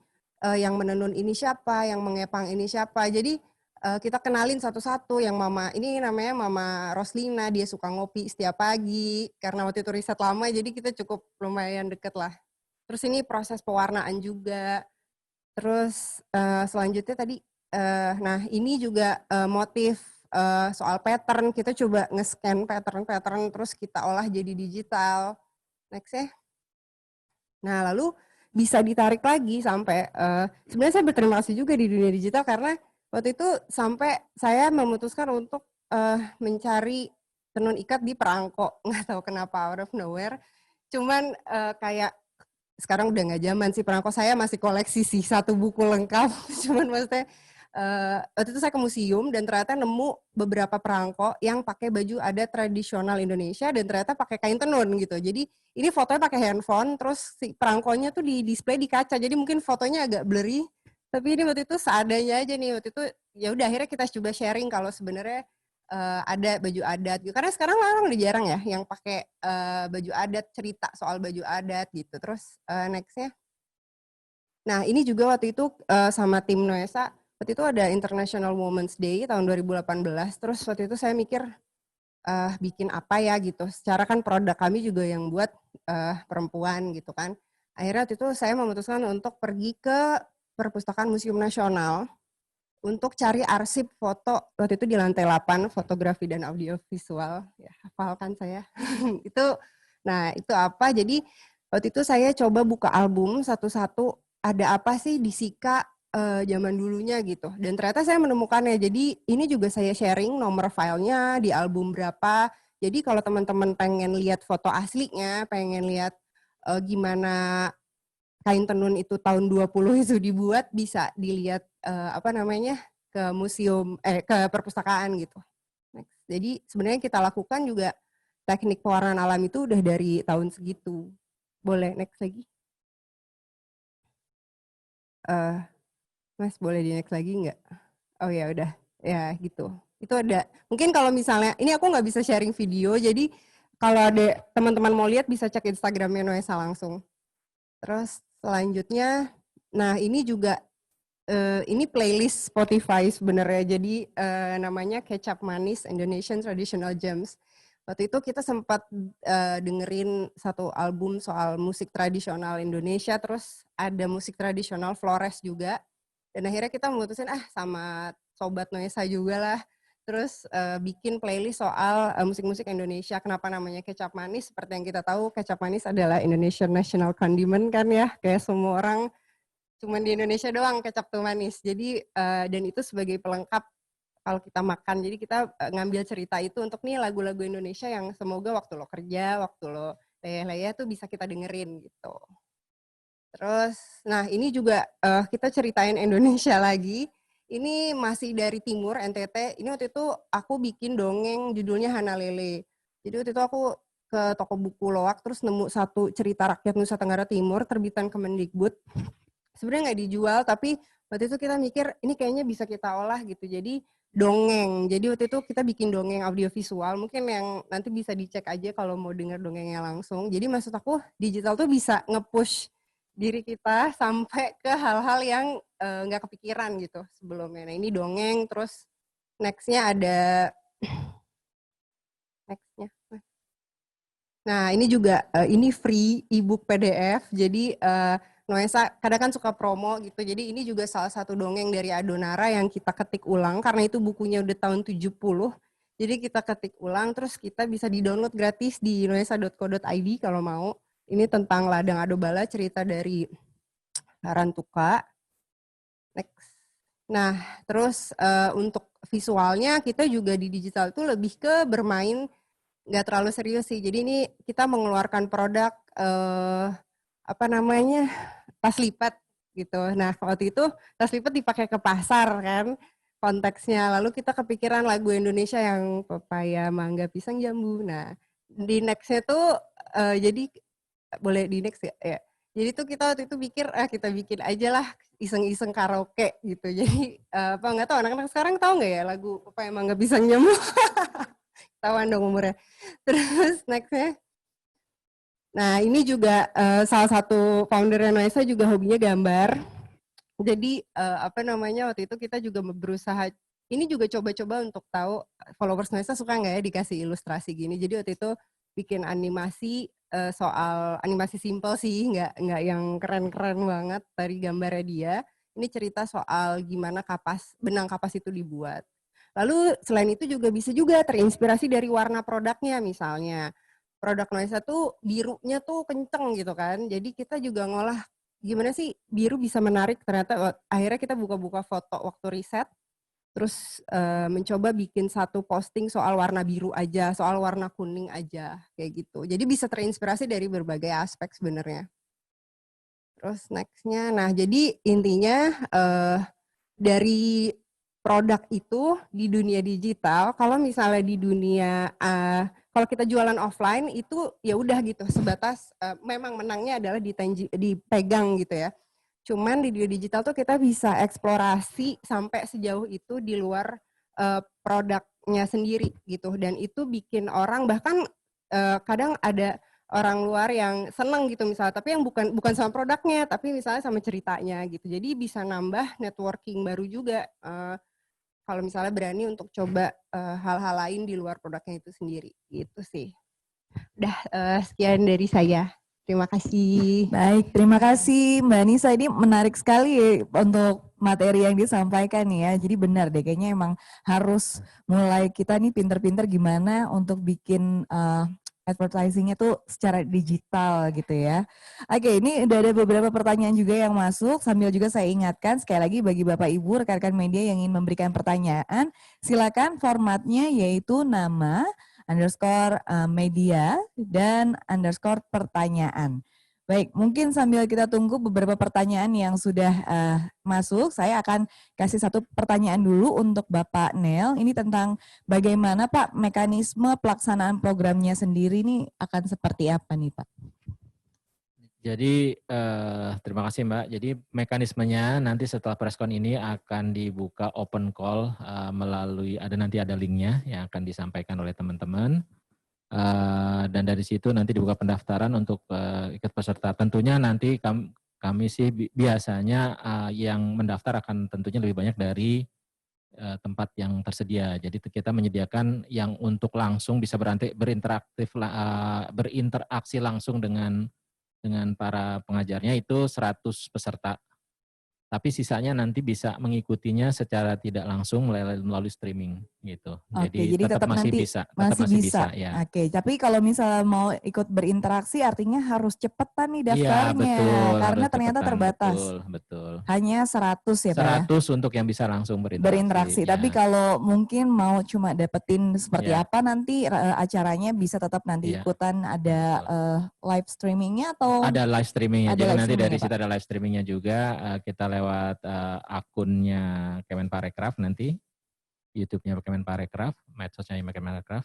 yang menenun ini siapa, yang mengepang ini siapa. Jadi kita kenalin satu-satu. Yang mama, ini namanya Mama Roslina, dia suka ngopi setiap pagi. Karena waktu itu riset lama, jadi kita cukup lumayan deket lah. Terus ini proses pewarnaan juga. Terus selanjutnya tadi, nah ini juga motif soal pattern, kita coba nge-scan pattern terus kita olah jadi digital. Next ya. Nah lalu bisa ditarik lagi sampai, sebenarnya saya berterima kasih juga di dunia digital karena waktu itu sampai saya memutuskan untuk mencari tenun ikat di perangko, nggak tahu kenapa out of nowhere. Cuman kayak sekarang udah nggak zaman sih, perangko saya masih koleksi sih satu buku lengkap. Cuman maksudnya waktu itu saya ke museum dan ternyata nemu beberapa perangko yang pakai baju adat tradisional Indonesia dan ternyata pakai kain tenun gitu. Jadi ini fotonya pakai handphone, terus si perangkonya tuh di display di kaca. Jadi mungkin fotonya agak blurry, tapi ini waktu itu seadanya aja nih. Waktu itu ya udah akhirnya kita coba sharing kalau sebenarnya ada baju adat gitu. Karena sekarang orang udah jarang ya yang pakai baju adat, cerita soal baju adat gitu. Terus next-nya. Nah, ini juga waktu itu sama tim Noesa, waktu itu ada International Women's Day tahun 2018. Terus waktu itu saya mikir bikin apa ya gitu. Secara kan produk kami juga yang buat perempuan gitu kan. Akhirnya waktu itu saya memutuskan untuk pergi ke Perpustakaan Museum Nasional untuk cari arsip foto. Waktu itu di lantai 8, fotografi dan audiovisual. Ya, hafalkan saya. Nah, itu apa? Jadi waktu itu saya coba buka album satu-satu, ada apa sih di Sika zaman dulunya gitu. Dan ternyata saya menemukannya. Jadi ini juga saya sharing nomor filenya di album berapa. Jadi kalau teman-teman pengen lihat foto aslinya, pengen lihat gimana kain tenun itu tahun 20 itu dibuat, bisa dilihat ke museum, ke perpustakaan gitu. Next. Jadi sebenarnya kita lakukan juga teknik pewarnaan alam itu udah dari tahun segitu. Boleh next lagi? Mas boleh di next lagi nggak? Oh ya udah, ya gitu. Itu ada. Mungkin kalau misalnya, ini aku nggak bisa sharing video, jadi kalau ada teman-teman mau lihat bisa cek Instagramnya Noesa langsung. Terus selanjutnya, nah ini juga ini playlist Spotify sebenarnya. Jadi namanya Kecap Manis Indonesian Traditional Gems. Waktu itu kita sempat dengerin satu album soal musik tradisional Indonesia, terus ada musik tradisional Flores juga. Dan akhirnya kita memutusin sama Sobat Noesa juga lah. Terus bikin playlist soal musik-musik Indonesia. Kenapa namanya Kecap Manis? Seperti yang kita tahu, kecap manis adalah Indonesian National Condiment kan ya. Kayak semua orang, cuman di Indonesia doang kecap tuh manis. Jadi, dan itu sebagai pelengkap kalau kita makan. Jadi kita ngambil cerita itu untuk nih lagu-lagu Indonesia yang semoga waktu lo kerja, waktu lo leyeh-leyeh tuh bisa kita dengerin gitu. Terus, nah ini juga kita ceritain Indonesia lagi. Ini masih dari timur, NTT. Ini waktu itu aku bikin dongeng judulnya Hana Lele. Jadi waktu itu aku ke toko buku Loak, terus nemu satu cerita rakyat Nusa Tenggara Timur, terbitan Kemendikbud. Sebenarnya nggak dijual, tapi waktu itu kita mikir, ini kayaknya bisa kita olah gitu. Jadi dongeng. Jadi waktu itu kita bikin dongeng audiovisual. Mungkin yang nanti bisa dicek aja kalau mau denger dongengnya langsung. Jadi maksud aku, digital tuh bisa nge-push diri kita sampai ke hal-hal yang nggak kepikiran gitu sebelumnya. Nah ini dongeng, terus nextnya ada nextnya. Nah ini juga ini free ebook PDF. Jadi Noesa kadang kan suka promo gitu. Jadi ini juga salah satu dongeng dari Adonara yang kita ketik ulang karena itu bukunya udah tahun 70. Jadi kita ketik ulang terus kita bisa di-download gratis di noesa.co.id kalau mau. Ini tentang ladang adobala, cerita dari Harantuka. Next. Nah, terus untuk visualnya kita juga di digital itu lebih ke bermain, nggak terlalu serius sih. Jadi ini kita mengeluarkan produk apa namanya, tas lipat gitu. Nah, waktu itu tas lipat dipakai ke pasar kan konteksnya. Lalu kita kepikiran lagu Indonesia yang pepaya, mangga, pisang, jambu. Nah, di nextnya tuh jadi boleh di next ya? Jadi tuh kita waktu itu pikir, kita bikin aja lah iseng-iseng karaoke gitu. Jadi apa nggak tahu anak-anak sekarang tahu nggak ya lagu apa emang nggak bisa nyamuk? Tawan dong umurnya. Terus nextnya, nah ini juga salah satu founder Noesa juga hobinya gambar. Jadi apa namanya waktu itu kita juga berusaha. Ini juga coba-coba untuk tahu followers Noesa suka nggak ya dikasih ilustrasi gini. Jadi waktu itu bikin animasi soal animasi simple sih, nggak yang keren-keren banget dari gambarnya dia. Ini cerita soal gimana benang kapas itu dibuat. Lalu selain itu juga bisa juga terinspirasi dari warna produknya, misalnya produk Noesa tuh birunya tuh kenceng gitu kan. Jadi kita juga ngolah gimana sih biru bisa menarik. Ternyata akhirnya kita buka-buka foto waktu riset. Terus mencoba bikin satu posting soal warna biru aja, soal warna kuning aja, kayak gitu. Jadi bisa terinspirasi dari berbagai aspek sebenarnya. Terus nextnya, nah jadi intinya dari produk itu di dunia digital, kalau misalnya di dunia, kalau kita jualan offline itu ya udah gitu, sebatas memang menangnya adalah dipegang gitu ya. Cuman di dunia digital tuh kita bisa eksplorasi sampai sejauh itu di luar produknya sendiri gitu. Dan itu bikin orang bahkan kadang ada orang luar yang seneng gitu misalnya, tapi yang bukan sama produknya, tapi misalnya sama ceritanya gitu. Jadi bisa nambah networking baru juga kalau misalnya berani untuk coba hal-hal lain di luar produknya itu sendiri gitu sih. Udah sekian dari saya. Terima kasih. Baik, terima kasih Mbak Nisa. Ini menarik sekali untuk materi yang disampaikan nih ya. Jadi benar deh, kayaknya emang harus mulai kita nih pinter-pinter gimana untuk bikin advertising-nya tuh secara digital gitu ya. Oke, ini udah ada beberapa pertanyaan juga yang masuk. Sambil juga saya ingatkan sekali lagi bagi Bapak Ibu, rekan-rekan media yang ingin memberikan pertanyaan, silakan formatnya yaitu nama, underscore media, dan underscore pertanyaan. Baik, mungkin sambil kita tunggu beberapa pertanyaan yang sudah masuk, saya akan kasih satu pertanyaan dulu untuk Bapak Nel. Ini tentang bagaimana Pak mekanisme pelaksanaan programnya sendiri ini akan seperti apa nih Pak? Jadi terima kasih Mbak. Jadi mekanismenya nanti setelah preskon ini akan dibuka open call melalui nanti ada linknya yang akan disampaikan oleh teman-teman. Dan dari situ nanti dibuka pendaftaran untuk ikut peserta. Tentunya nanti kami sih biasanya yang mendaftar akan tentunya lebih banyak dari tempat yang tersedia. Jadi kita menyediakan yang untuk langsung bisa berinteraksi langsung dengan para pengajarnya itu 100 peserta. Tapi sisanya nanti bisa mengikutinya secara tidak langsung melalui streaming gitu. Oke, jadi tetap masih nanti bisa, tetap masih masih bisa. bisa ya. Oke, tapi kalau misalnya mau ikut berinteraksi artinya harus cepetan nih Iya, daftarnya betul, karena harus ternyata cepetan, terbatas. betul. Hanya 100 ya Pak ya? 100 untuk yang bisa langsung Berinteraksi. ya. Tapi kalau mungkin mau cuma dapetin seperti Iya. apa nanti acaranya bisa tetap nanti Iya, ikutan ada live streamingnya atau ada live streamingnya. ada Jadi live nanti streaming dari ya, Pak? situ ada live streamingnya juga. Kita lewat akunnya Kemenparekraf nanti, YouTube-nya Kemenparekraf, medsosnya Kemenparekraf.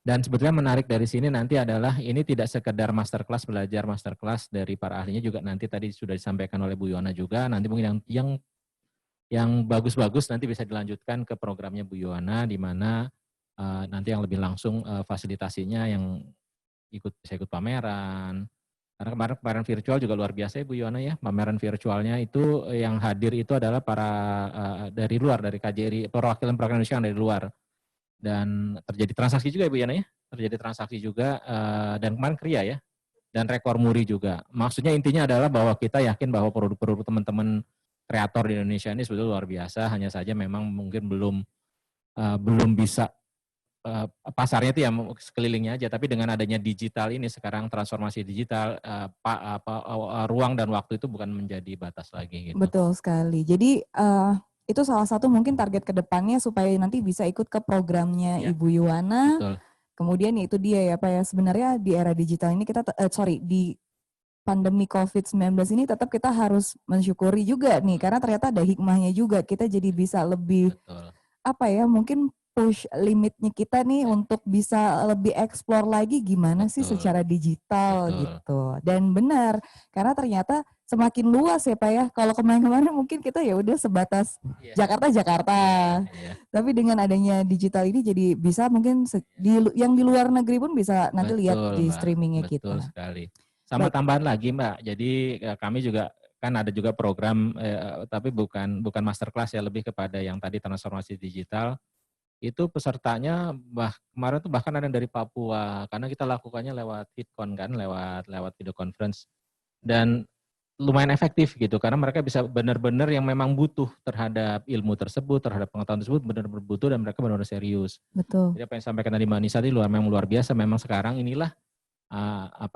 Dan sebetulnya menarik dari sini nanti adalah ini tidak sekedar masterclass, belajar masterclass dari para ahlinya, juga nanti tadi sudah disampaikan oleh Bu Yohana juga. Nanti mungkin yang bagus-bagus nanti bisa dilanjutkan ke programnya Bu Yohana, di mana nanti yang lebih langsung fasilitasinya yang bisa ikut pameran. Karena kemarin pameran virtual juga luar biasa ya Bu Yohana ya. Pameran virtualnya itu yang hadir itu adalah para dari luar, dari KJRI, perwakilan Indonesia yang dari luar. Dan terjadi transaksi juga ya Bu Yohana ya. Terjadi transaksi juga dan kemarin KRIA ya. Dan rekor muri juga. Maksudnya intinya adalah bahwa kita yakin bahwa produk-produk teman-teman kreator di Indonesia ini sebetulnya luar biasa. Hanya saja memang mungkin belum bisa pasarnya itu ya sekelilingnya aja, tapi dengan adanya digital ini sekarang transformasi digital, ruang dan waktu itu bukan menjadi batas lagi gitu. Betul sekali. Jadi itu salah satu mungkin target kedepannya supaya nanti bisa ikut ke programnya Ya, Ibu Yuwana. betul. Kemudian ya itu dia ya Pak ya, sebenarnya di era digital ini kita, di pandemi COVID-19 ini tetap kita harus mensyukuri juga nih, karena ternyata ada hikmahnya juga, kita jadi bisa lebih, Betul. mungkin push limitnya kita nih untuk bisa lebih explore lagi gimana sih Betul. secara digital Betul. gitu. Dan benar, karena ternyata semakin luas ya Pak ya, kalau kemarin-kemarin mungkin kita ya udah sebatas Jakarta. Yeah. Tapi dengan adanya digital ini jadi bisa mungkin yang di luar negeri pun bisa nanti lihat di Mbak. streamingnya kita. Betul sekali. Sama tambahan lagi Mbak, jadi kami juga kan ada juga program, tapi bukan masterclass ya, lebih kepada yang tadi transformasi digital. Itu pesertanya kemarin tuh bahkan ada yang dari Papua, karena kita lakukannya lewat VidCon kan, lewat video conference. Dan lumayan efektif gitu, karena mereka bisa benar-benar yang memang butuh terhadap ilmu tersebut, terhadap pengetahuan tersebut, benar-benar butuh dan mereka benar-benar serius. Betul. Jadi apa yang disampaikan tadi Mbak Nisa tadi memang luar biasa, memang sekarang inilah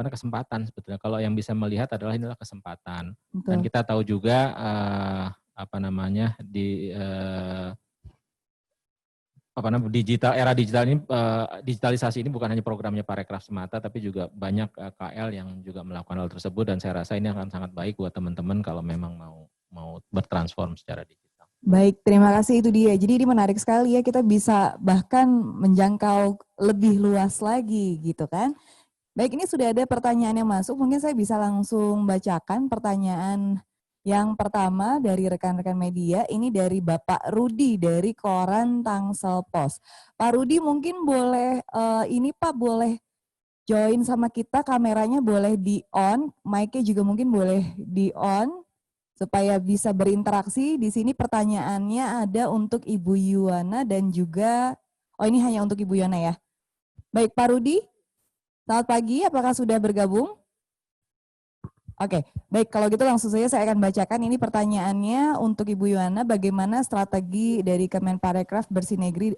kesempatan sebetulnya. Kalau yang bisa melihat adalah inilah kesempatan. Betul. Dan kita tahu juga era digital ini, digitalisasi ini bukan hanya programnya Parekraf semata, tapi juga banyak KL yang juga melakukan hal tersebut, dan saya rasa ini akan sangat baik buat teman-teman kalau memang mau bertransform secara digital. Baik, terima kasih, itu dia. Jadi ini menarik sekali ya, kita bisa bahkan menjangkau lebih luas lagi gitu kan. Baik, ini sudah ada pertanyaan yang masuk, mungkin saya bisa langsung bacakan pertanyaan yang pertama dari rekan-rekan media. Ini dari Bapak Rudi dari Koran Tangsel Pos. Pak Rudi mungkin boleh, ini Pak boleh join sama kita, kameranya boleh di on, mic-nya juga mungkin boleh di on, supaya bisa berinteraksi. Di sini pertanyaannya ada untuk Ibu Yuwana dan juga, ini hanya untuk Ibu Yuwana ya. Baik Pak Rudi, selamat pagi, apakah sudah bergabung? Oke, baik, kalau gitu langsung saja saya akan bacakan ini pertanyaannya untuk Ibu Yuwana. Bagaimana strategi dari Kemenparekraf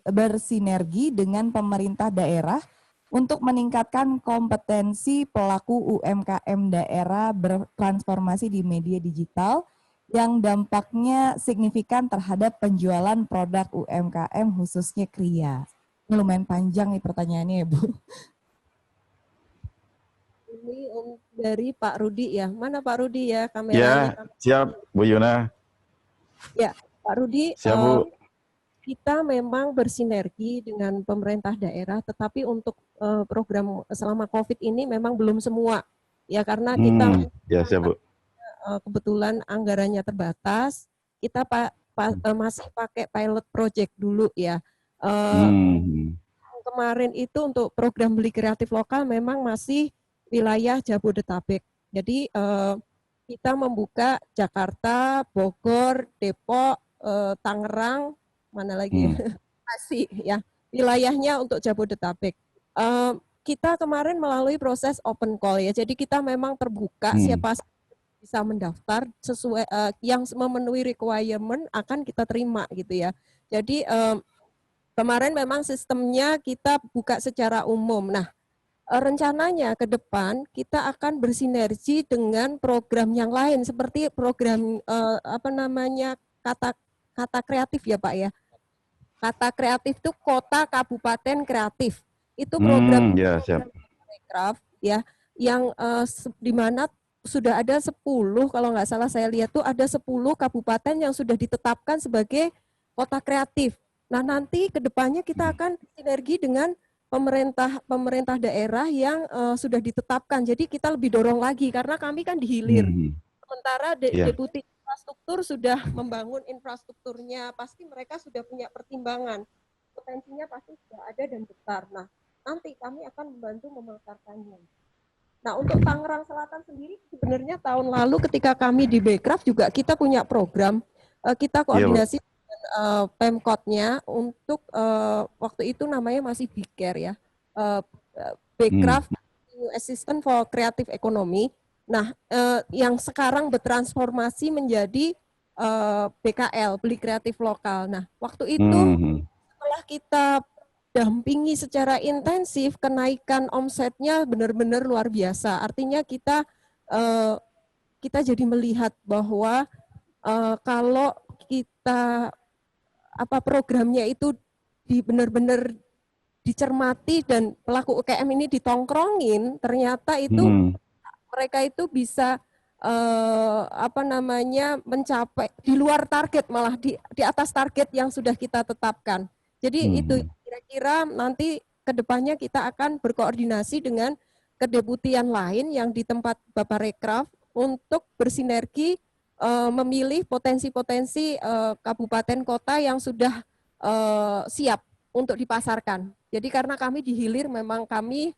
bersinergi dengan pemerintah daerah untuk meningkatkan kompetensi pelaku UMKM daerah bertransformasi di media digital yang dampaknya signifikan terhadap penjualan produk UMKM khususnya KRIA? Ini lumayan panjang nih pertanyaannya ya Bu. Ini dari Pak Rudi ya. Mana Pak Rudi ya kameranya? Ya, siap Bu Yuna. Ya, Pak Rudi, siap, Bu. Kita memang bersinergi dengan pemerintah daerah, tetapi untuk program selama COVID ini memang belum semua. Ya, karena kita ya, siap, Bu. Kebetulan anggarannya terbatas, kita masih pakai pilot project dulu ya. Kemarin itu untuk program beli kreatif lokal memang masih wilayah Jabodetabek. Jadi kita membuka Jakarta, Bogor, Depok, Tangerang, mana lagi? Bekasi ya. Wilayahnya untuk Jabodetabek. Kita kemarin melalui proses open call ya. Jadi kita memang terbuka siapa bisa mendaftar sesuai yang memenuhi requirement akan kita terima gitu ya. Jadi kemarin memang sistemnya kita buka secara umum. Nah, rencananya ke depan kita akan bersinergi dengan program yang lain seperti program kata kreatif ya Pak ya. Kata kreatif itu kota kabupaten kreatif. Itu program Ya, siap. Craft ya yang di mana sudah ada 10 kalau nggak salah saya lihat tuh ada 10 kabupaten yang sudah ditetapkan sebagai kota kreatif. Nah, nanti ke depannya kita akan sinergi dengan pemerintah daerah yang sudah ditetapkan. Jadi kita lebih dorong lagi karena kami kan di hilir. Sementara Deputi Infrastruktur sudah membangun infrastrukturnya, pasti mereka sudah punya pertimbangan. Potensinya pasti sudah ada dan besar. Nah, nanti kami akan membantu memakarkannya. Nah, untuk Tangerang Selatan sendiri sebenarnya tahun lalu ketika kami di Bekraf juga kita punya program, kita koordinasi dengan Pemkotnya untuk waktu itu namanya masih Bicare ya, Bekraf Assistant for Creative Economy. Nah, yang sekarang bertransformasi menjadi BKL, Beli Kreatif Lokal. Nah, waktu itu setelah kita dampingi secara intensif, kenaikan omsetnya benar-benar luar biasa. Artinya kita jadi melihat bahwa kalau kita programnya itu benar-benar dicermati dan pelaku UKM ini ditongkrongin, ternyata itu mereka itu bisa mencapai di luar target, malah di atas target yang sudah kita tetapkan. Jadi itu kira-kira nanti ke depannya kita akan berkoordinasi dengan kedeputian lain yang di tempat Bapak Rekraf untuk bersinergi memilih potensi-potensi kabupaten kota yang sudah siap untuk dipasarkan. Jadi karena kami di hilir memang kami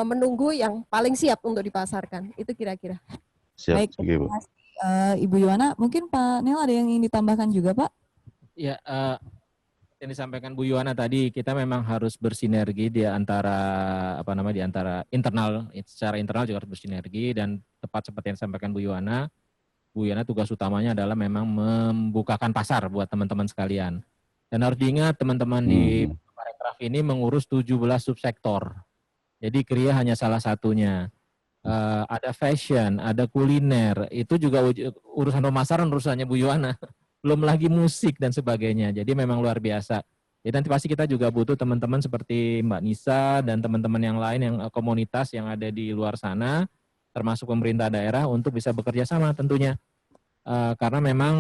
menunggu yang paling siap untuk dipasarkan. Itu kira-kira. Siap. Baik, terima kasih Ibu Yuwana. Mungkin Pak Nel ada yang ingin ditambahkan juga Pak? Ya, yang disampaikan Bu Yuwana tadi, kita memang harus bersinergi di antara di antara internal, secara internal juga harus bersinergi, dan tepat seperti yang disampaikan Bu Yuwana tugas utamanya adalah memang membukakan pasar buat teman-teman sekalian. Dan harus diingat teman-teman di Parekraf ini mengurus 17 subsektor. Jadi Kria hanya salah satunya. Ada fashion, ada kuliner, itu juga urusan pemasaran urusannya Bu Yuwana. Belum lagi musik dan sebagainya. Jadi memang luar biasa. Jadi nanti pasti kita juga butuh teman-teman seperti Mbak Nisa dan teman-teman yang lain yang komunitas yang ada di luar sana, termasuk pemerintah daerah untuk bisa bekerja sama tentunya. Karena memang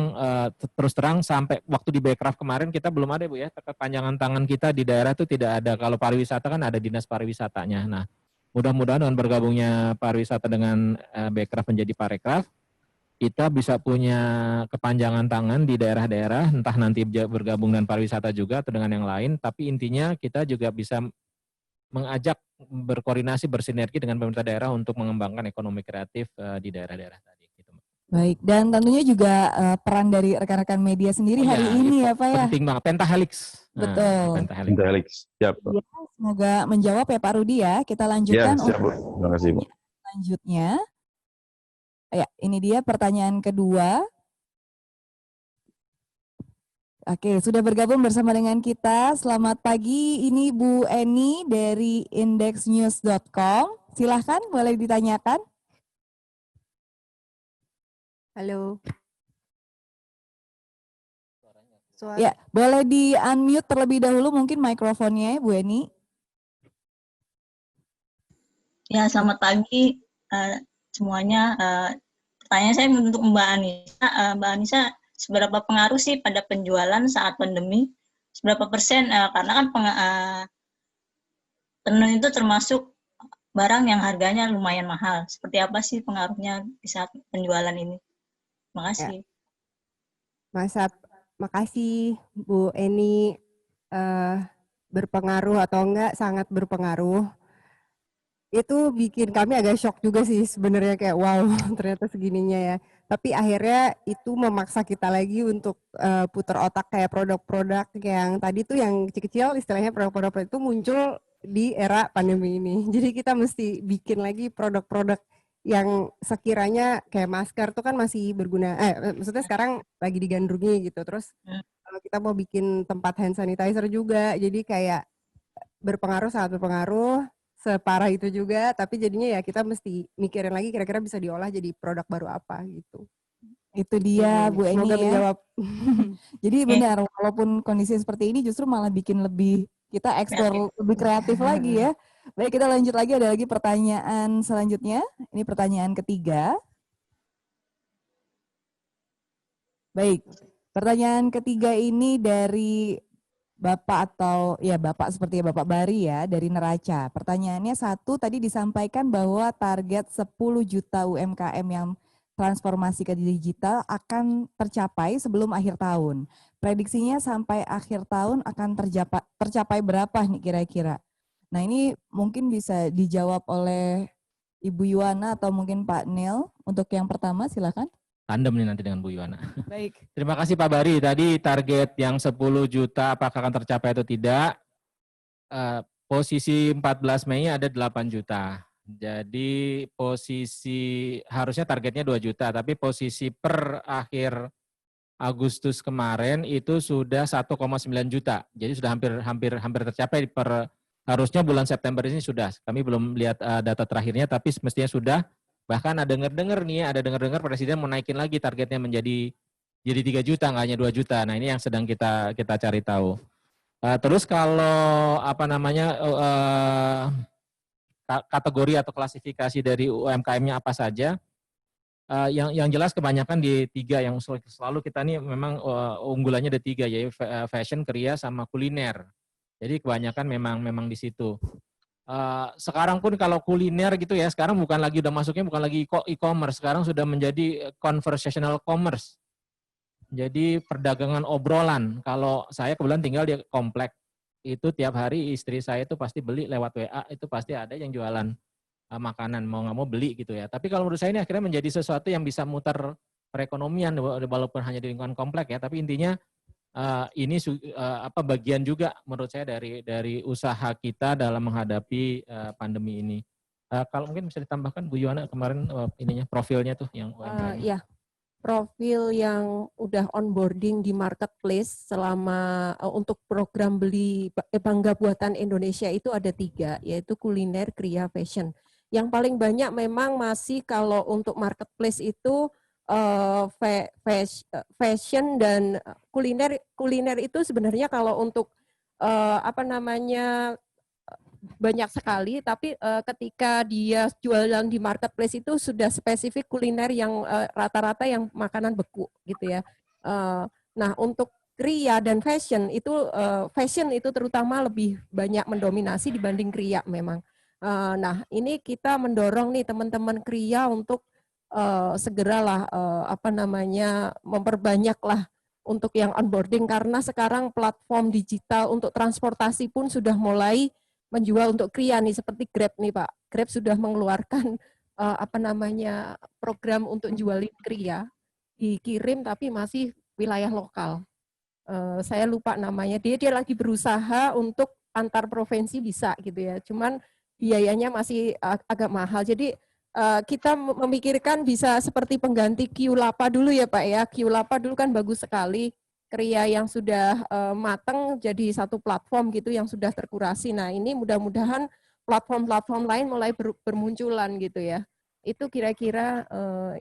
terus terang sampai waktu di Bekraf kemarin kita belum ada Bu ya, kepanjangan tangan kita di daerah itu tidak ada. Kalau pariwisata kan ada dinas pariwisatanya. Nah, mudah-mudahan dengan bergabungnya pariwisata dengan Bekraf menjadi Parekraf, kita bisa punya kepanjangan tangan di daerah-daerah, entah nanti bergabung dengan pariwisata juga atau dengan yang lain, tapi intinya kita juga bisa mengajak berkoordinasi, bersinergi dengan pemerintah daerah untuk mengembangkan ekonomi kreatif di daerah-daerah tadi. Gitu. Baik, dan tentunya juga peran dari rekan-rekan media sendiri hari ini ya Pak ya. Penting banget, Pentahelix. Betul. Pentahelix, siap. Ya, semoga menjawab ya Pak Rudi ya. Kita lanjutkan Ya, siap Bu. Terima kasih Bu. Selanjutnya. Ya, ini dia pertanyaan kedua. Oke, sudah bergabung bersama dengan kita. Selamat pagi, ini Bu Eni dari indexnews.com. Silahkan, boleh ditanyakan. Halo. Ya, boleh di-unmute terlebih dahulu mungkin mikrofonnya Bu Eni. Ya, selamat pagi semuanya. Pertanyaan saya untuk Mbak Anissa. Mbak Anissa, seberapa pengaruh sih pada penjualan saat pandemi? Seberapa persen? Karena kan tenun itu termasuk barang yang harganya lumayan mahal. Seperti apa sih pengaruhnya di saat penjualan ini? Terima kasih. Makasih Bu Eni. Berpengaruh atau enggak, sangat berpengaruh. Itu bikin kami agak shock juga sih sebenarnya, kayak wow ternyata segininya ya. Tapi akhirnya itu memaksa kita lagi untuk putar otak, kayak produk-produk yang tadi tuh yang kecil-kecil, istilahnya produk-produk itu muncul di era pandemi ini. Jadi kita mesti bikin lagi produk-produk yang sekiranya kayak masker tuh kan masih berguna, maksudnya sekarang lagi digandrungi gitu. Terus kalau kita mau bikin tempat hand sanitizer juga, jadi kayak berpengaruh, sangat berpengaruh, separah itu juga. Tapi jadinya ya kita mesti mikirin lagi kira-kira bisa diolah jadi produk baru apa gitu. Itu dia Bu Eni Semoga ya. menjawab. Jadi benar, walaupun kondisi seperti ini justru malah bikin lebih kita eksplor lebih kreatif lagi ya. Baik, kita lanjut lagi, ada lagi pertanyaan selanjutnya. Ini pertanyaan ketiga. Baik, pertanyaan ketiga ini dari Bapak atau ya Bapak seperti Bapak Bari ya dari Neraca. Pertanyaannya satu, tadi disampaikan bahwa target 10 juta UMKM yang transformasi ke digital akan tercapai sebelum akhir tahun. Prediksinya sampai akhir tahun akan tercapai berapa nih kira-kira? Nah ini mungkin bisa dijawab oleh Ibu Yuwana atau mungkin Pak Nil. Untuk yang pertama silakan. Tandem nih nanti dengan Bu Yuwana. Baik. Terima kasih Pak Bari. Tadi target yang 10 juta apakah akan tercapai atau tidak? Posisi 14 Mei ada 8 juta. Jadi posisi harusnya targetnya 2 juta, tapi posisi per akhir Agustus kemarin itu sudah 1,9 juta. Jadi sudah hampir tercapai harusnya bulan September ini sudah. Kami belum lihat data terakhirnya, tapi mestinya sudah. Bahkan ada dengar Presiden mau naikin lagi targetnya jadi 3 juta, nggak hanya 2 juta. Nah ini yang sedang kita cari tahu. Terus kalau kategori atau klasifikasi dari UMKM-nya apa saja? Yang jelas kebanyakan di 3 yang selalu kita nih memang unggulannya ada 3, yaitu fashion, kriya, sama kuliner. Jadi kebanyakan memang di situ. Sekarang pun kalau kuliner gitu ya, sekarang bukan lagi e-commerce, sekarang sudah menjadi conversational commerce. Jadi perdagangan obrolan. Kalau saya kebetulan tinggal di komplek, itu tiap hari istri saya itu pasti beli lewat WA, itu pasti ada yang jualan makanan, mau nggak mau beli gitu ya. Tapi kalau menurut saya ini akhirnya menjadi sesuatu yang bisa muter perekonomian walaupun hanya di lingkungan komplek ya. Tapi intinya ini bagian juga menurut saya dari usaha kita dalam menghadapi pandemi ini. Kalau mungkin bisa ditambahkan Bu Yuwana kemarin profilnya tuh yang UMKM. Ya, profil yang udah onboarding di marketplace selama untuk program beli bangga buatan Indonesia itu ada 3, yaitu kuliner, kriya, fashion. Yang paling banyak memang masih kalau untuk marketplace itu fashion dan kuliner. Kuliner itu sebenarnya kalau untuk banyak sekali, tapi ketika dia jualan di marketplace itu sudah spesifik kuliner yang rata-rata yang makanan beku gitu ya. Nah untuk kriya dan fashion itu terutama lebih banyak mendominasi dibanding kriya memang. Nah ini kita mendorong nih teman-teman kriya untuk segeralah memperbanyaklah untuk yang onboarding, karena sekarang platform digital untuk transportasi pun sudah mulai menjual untuk kriya nih, seperti Grab nih Pak. Grab sudah mengeluarkan program untuk jualin kriya, dikirim tapi masih wilayah lokal. Saya lupa namanya. Dia lagi berusaha untuk antar provinsi bisa gitu ya. Cuman biayanya masih agak mahal. Jadi kita memikirkan bisa seperti pengganti Q-Lapa dulu ya Pak ya. Q-Lapa dulu kan bagus sekali. Kriya yang sudah matang jadi satu platform gitu yang sudah terkurasi. Nah ini mudah-mudahan platform-platform lain mulai bermunculan gitu ya. Itu kira-kira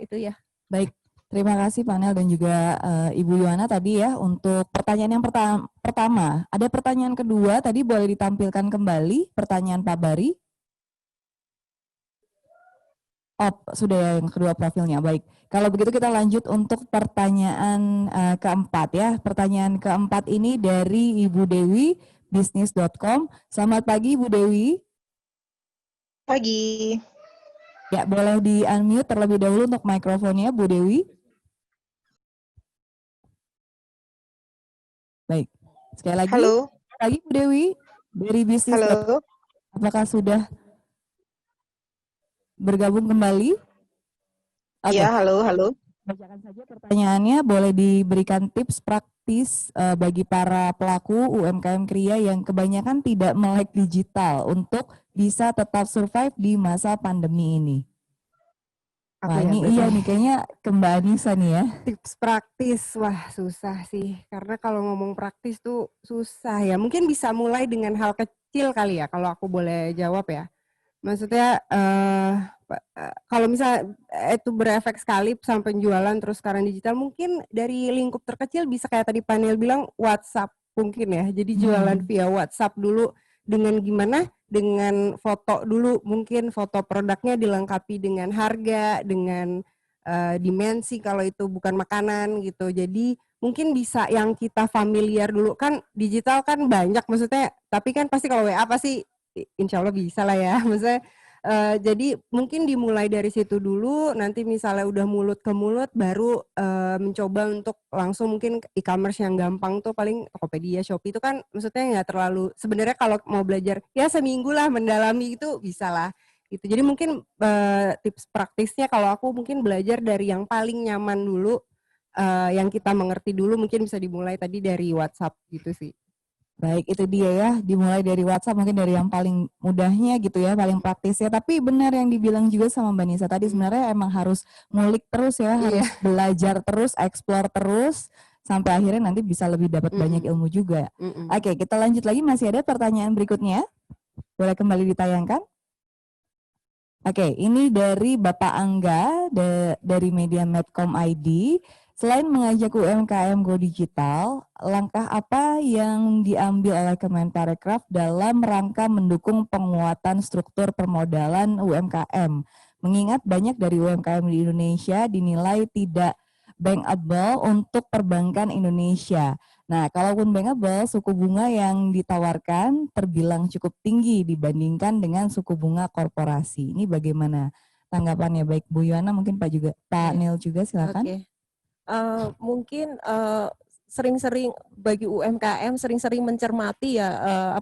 itu ya. Baik, terima kasih panel dan juga Ibu Yuwana tadi ya untuk pertanyaan yang pertama. Ada pertanyaan kedua, tadi boleh ditampilkan kembali pertanyaan Pak Bari. Oh, sudah ya yang kedua profilnya. Baik. Kalau begitu kita lanjut untuk pertanyaan keempat ya. Pertanyaan keempat ini dari Ibu Dewi, bisnis.com. Selamat pagi Ibu Dewi. Pagi. Ya, boleh di-unmute terlebih dahulu untuk mikrofonnya Bu Dewi. Baik. Sekali lagi. Halo. Lagi Bu Dewi dari bisnis. Halo. Apakah sudah bergabung kembali? Iya, halo. Bacakan saja pertanyaannya, boleh diberikan tips praktis bagi para pelaku UMKM kriya yang kebanyakan tidak melek digital untuk bisa tetap survive di masa pandemi ini. Aku Wah, ya ini berarti. iya nih kayaknya ke Mbak Anissa nih ya. Tips praktis, wah susah sih. Karena kalau ngomong praktis tuh susah ya. Mungkin bisa mulai dengan hal kecil kali ya, kalau aku boleh jawab ya. Maksudnya kalau misalnya itu berefek sekali sampai penjualan terus sekarang digital, mungkin dari lingkup terkecil bisa kayak tadi panel bilang WhatsApp mungkin ya. Jadi jualan via WhatsApp dulu dengan gimana? Dengan foto dulu, mungkin foto produknya dilengkapi dengan harga, dengan dimensi kalau itu bukan makanan gitu. Jadi mungkin bisa yang kita familiar dulu, kan digital kan banyak maksudnya, tapi kan pasti kalau WA pasti insya Allah bisa lah ya. Maksudnya jadi mungkin dimulai dari situ dulu, nanti misalnya udah mulut ke mulut baru mencoba untuk langsung mungkin e-commerce yang gampang tuh paling Tokopedia, Shopee itu kan maksudnya nggak terlalu, sebenarnya kalau mau belajar ya seminggu lah mendalami itu bisa lah. Gitu. Jadi mungkin tips praktisnya kalau aku mungkin belajar dari yang paling nyaman dulu, yang kita mengerti dulu, mungkin bisa dimulai tadi dari WhatsApp gitu sih. Baik, itu dia ya, dimulai dari WhatsApp mungkin dari yang paling mudahnya gitu ya, paling praktisnya. Tapi benar yang dibilang juga sama Mbak Nisa tadi, sebenarnya emang harus ngulik terus ya, harus belajar terus, explore terus, sampai akhirnya nanti bisa lebih dapat banyak ilmu juga. Oke, kita lanjut lagi, masih ada pertanyaan berikutnya. Boleh kembali ditayangkan? Oke, ini dari Bapak Angga dari Media Medcom ID. Selain mengajak UMKM go digital, langkah apa yang diambil oleh Kemenparekraf dalam rangka mendukung penguatan struktur permodalan UMKM? Mengingat banyak dari UMKM di Indonesia dinilai tidak bankable untuk perbankan Indonesia. Nah, kalaupun bankable, suku bunga yang ditawarkan terbilang cukup tinggi dibandingkan dengan suku bunga korporasi. Ini bagaimana tanggapannya? Baik Bu Yuana, mungkin Pak Nil juga silakan. Oke. Mungkin sering-sering bagi UMKM sering-sering mencermati ya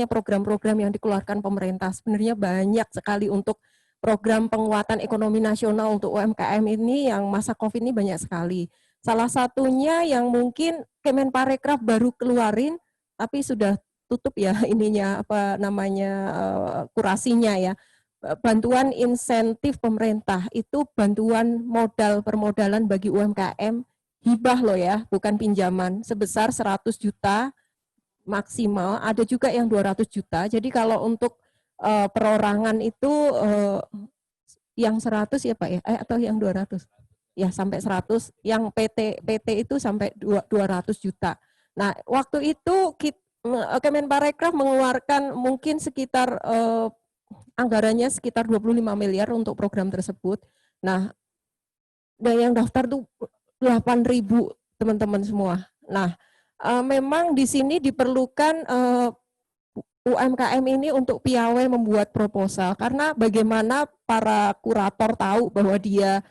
program-program yang dikeluarkan pemerintah. Sebenarnya banyak sekali untuk program penguatan ekonomi nasional untuk UMKM ini yang masa Covid ini banyak sekali. Salah satunya yang mungkin Kemenparekraf baru keluarin tapi sudah tutup ya kurasinya ya. Bantuan insentif pemerintah itu bantuan modal permodalan bagi UMKM, hibah loh ya, bukan pinjaman, sebesar 100 juta maksimal, ada juga yang 200 juta. Jadi kalau untuk perorangan itu yang 100 ya Pak ya, atau yang 200? Ya sampai 100, yang PT itu sampai 200 juta. Nah, waktu itu Kemenparekraf mengeluarkan mungkin sekitar anggarannya sekitar 25 miliar untuk program tersebut. Nah, dan yang daftar tuh 8.000 teman-teman semua. Nah, memang di sini diperlukan UMKM ini untuk piawai membuat proposal, karena bagaimana para kurator tahu bahwa dia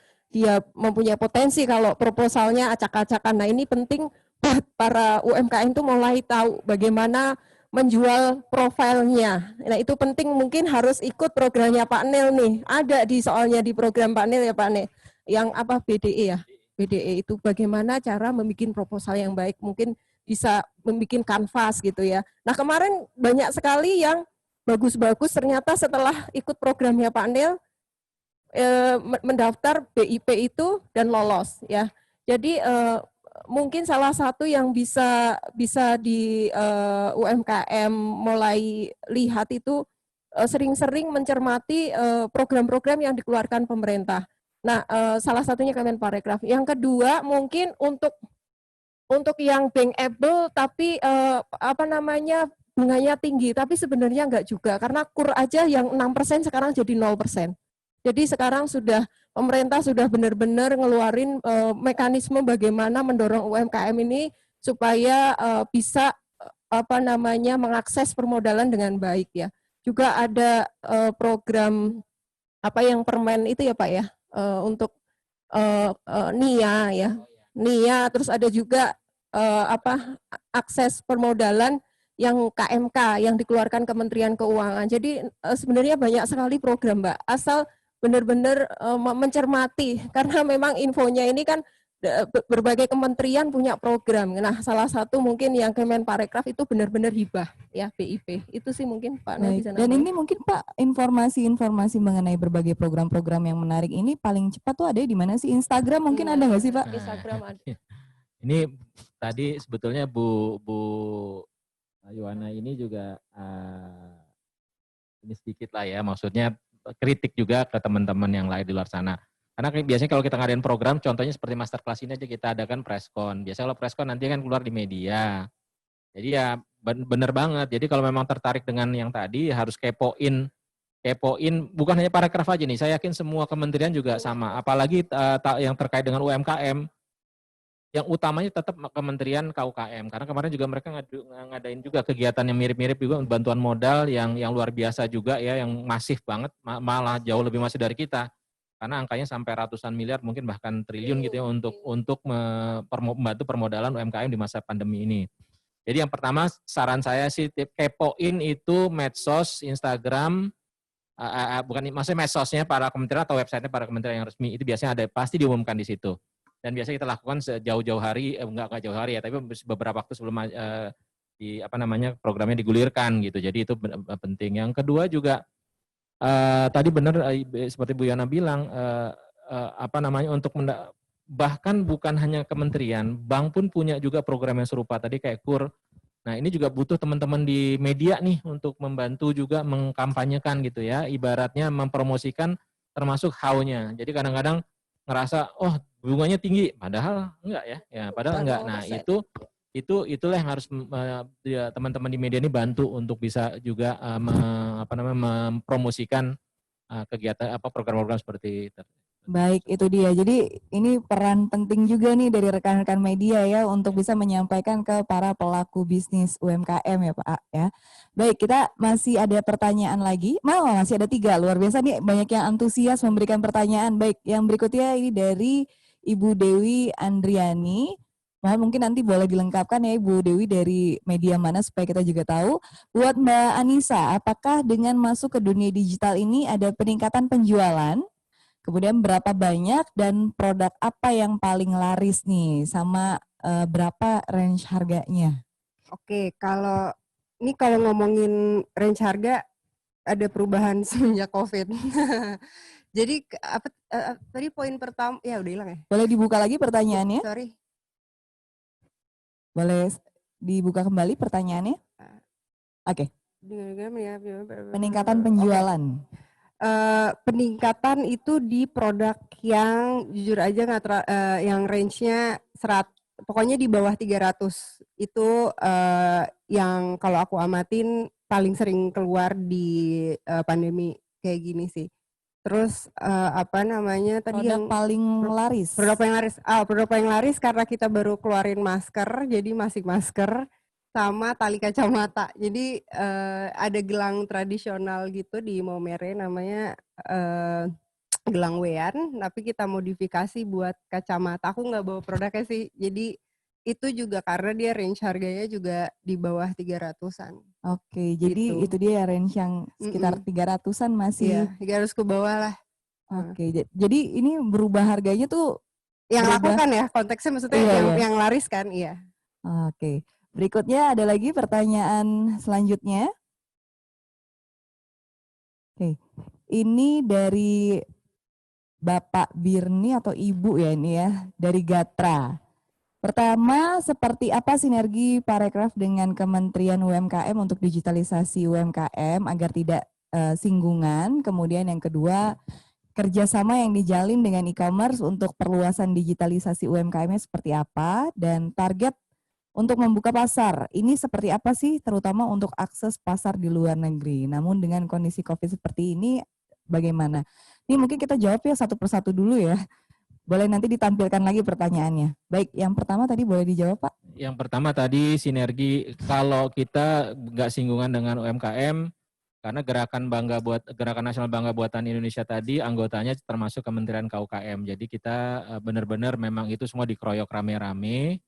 mempunyai potensi kalau proposalnya acak-acakan. Nah, ini penting buat para UMKM itu mulai tahu bagaimana menjual profilnya. Nah, itu penting, mungkin harus ikut programnya Pak Nil nih. Ada soalnya di program Pak Nil ya Pak Nil. Yang BDE ya. BDE itu bagaimana cara membuat proposal yang baik, mungkin bisa membuat kanvas gitu ya. Nah, kemarin banyak sekali yang bagus-bagus ternyata setelah ikut programnya Pak Nil mendaftar BIP itu dan lolos ya. Jadi mungkin salah satu yang bisa di UMKM mulai lihat itu sering-sering mencermati program-program yang dikeluarkan pemerintah. Nah, salah satunya Kemenparekraf. Yang kedua mungkin untuk yang bankable tapi bunganya tinggi, tapi sebenarnya enggak juga, karena kur aja yang 6% sekarang jadi 0%. Jadi sekarang pemerintah sudah benar-benar ngeluarin mekanisme bagaimana mendorong UMKM ini supaya bisa mengakses permodalan dengan baik ya. Juga ada program yang permen itu ya Pak ya, untuk NIA ya. NIA, terus ada juga akses permodalan yang KMK yang dikeluarkan Kementerian Keuangan. Jadi sebenarnya banyak sekali program Mbak, asal benar-benar mencermati, karena memang infonya ini kan berbagai kementerian punya program. Nah, salah satu mungkin yang Kemenparekraf itu benar-benar hibah ya, BIP. Itu sih mungkin Pak Nel Baik. bisa Dan nambahin. ini mungkin Pak, informasi-informasi mengenai berbagai program-program yang menarik ini paling cepat tuh ada di mana sih? Instagram mungkin ada nggak sih Pak? Instagram ada. Ini tadi sebetulnya Bu Yohana ini juga ini sedikit lah ya, maksudnya kritik juga ke teman-teman yang lain di luar sana. Karena biasanya kalau kita ngadain program, contohnya seperti masterclass ini aja kita adakan preskon. Biasanya kalau preskon nanti kan keluar di media. Jadi ya bener banget. Jadi kalau memang tertarik dengan yang tadi harus kepoin bukan hanya Parekraf aja nih. Saya yakin semua kementerian juga sama. Apalagi yang terkait dengan UMKM. Yang utamanya tetap Kementerian KUKM, karena kemarin juga mereka ngadain juga kegiatan yang mirip-mirip juga, bantuan modal yang luar biasa juga ya, yang masif banget, malah jauh lebih masif dari kita, karena angkanya sampai ratusan miliar, mungkin bahkan triliun gitu ya, untuk membantu permodalan UMKM di masa pandemi ini. Jadi yang pertama saran saya sih kepoin itu medsos, Instagram, bukan maksudnya medsosnya para kementerian atau websitenya para kementerian yang resmi, itu biasanya ada, pasti diumumkan di situ. Dan biasanya kita lakukan sejauh-jauh hari, enggak jauh hari ya, tapi beberapa waktu sebelum programnya digulirkan gitu. Jadi itu penting. Yang kedua juga tadi benar seperti Bu Yana bilang untuk bahkan bukan hanya kementerian, bank pun punya juga program yang serupa tadi kayak KUR. Nah, ini juga butuh teman-teman di media nih untuk membantu juga mengkampanyekan gitu ya, ibaratnya mempromosikan termasuk how-nya. Jadi kadang-kadang ngerasa bunganya tinggi, padahal enggak ya, padahal enggak. Nah itulah yang harus teman-teman di media ini bantu untuk bisa juga mempromosikan kegiatan program-program seperti itu. Baik, itu dia. Jadi ini peran penting juga nih dari rekan-rekan media ya untuk bisa menyampaikan ke para pelaku bisnis UMKM ya Pak ya. Baik, kita masih ada pertanyaan lagi. Masih ada 3, luar biasa nih, banyak yang antusias memberikan pertanyaan. Baik, yang berikutnya ini dari Ibu Dewi Andriani. Mungkin nanti boleh dilengkapkan ya Ibu Dewi dari media mana supaya kita juga tahu. Buat Mbak Anissa, apakah dengan masuk ke dunia digital ini ada peningkatan penjualan? Kemudian berapa banyak dan produk apa yang paling laris nih, sama berapa range harganya? Oke, kalau ngomongin range harga ada perubahan semenjak COVID. Jadi tadi poin pertama ya udah hilang ya. Boleh dibuka lagi pertanyaannya? Sorry. Boleh dibuka kembali pertanyaannya? Oke. Peningkatan penjualan. Peningkatan itu di produk yang jujur aja yang range-nya pokoknya di bawah 300 itu yang kalau aku amatin paling sering keluar di pandemi kayak gini sih. Terus tadi produk yang paling laris. Produk paling laris karena kita baru keluarin masker, jadi masih masker sama tali kacamata. Jadi ada gelang tradisional gitu di Maumere namanya gelang wean, tapi kita modifikasi buat kacamata. Aku nggak bawa produknya sih. Jadi itu juga karena dia range harganya juga di bawah 300-an. Oke, jadi itu dia range yang sekitar 300-an masih. Iya, 300 ke bawah lah. Oke, jadi ini berubah harganya tuh yang lakukan ya, konteksnya maksudnya yang laris kan, iya. Oke. Berikutnya ada lagi pertanyaan selanjutnya. Oke, ini dari Bapak Birni atau Ibu ya ini ya, dari Gatra. Pertama, seperti apa sinergi Parekraf dengan Kementerian UMKM untuk digitalisasi UMKM agar tidak singgungan. Kemudian yang kedua, kerjasama yang dijalin dengan e-commerce untuk perluasan digitalisasi UMKM-nya seperti apa, dan target untuk membuka pasar, ini seperti apa sih, terutama untuk akses pasar di luar negeri. Namun dengan kondisi COVID seperti ini, bagaimana? Ini mungkin kita jawab ya satu persatu dulu ya. Boleh nanti ditampilkan lagi pertanyaannya. Baik, yang pertama tadi boleh dijawab Pak? Yang pertama tadi sinergi, kalau kita nggak singgungan dengan UMKM, karena Gerakan Nasional Bangga Buatan Indonesia tadi anggotanya termasuk Kementerian KUKM. Jadi kita benar-benar memang itu semua dikeroyok rame-rame.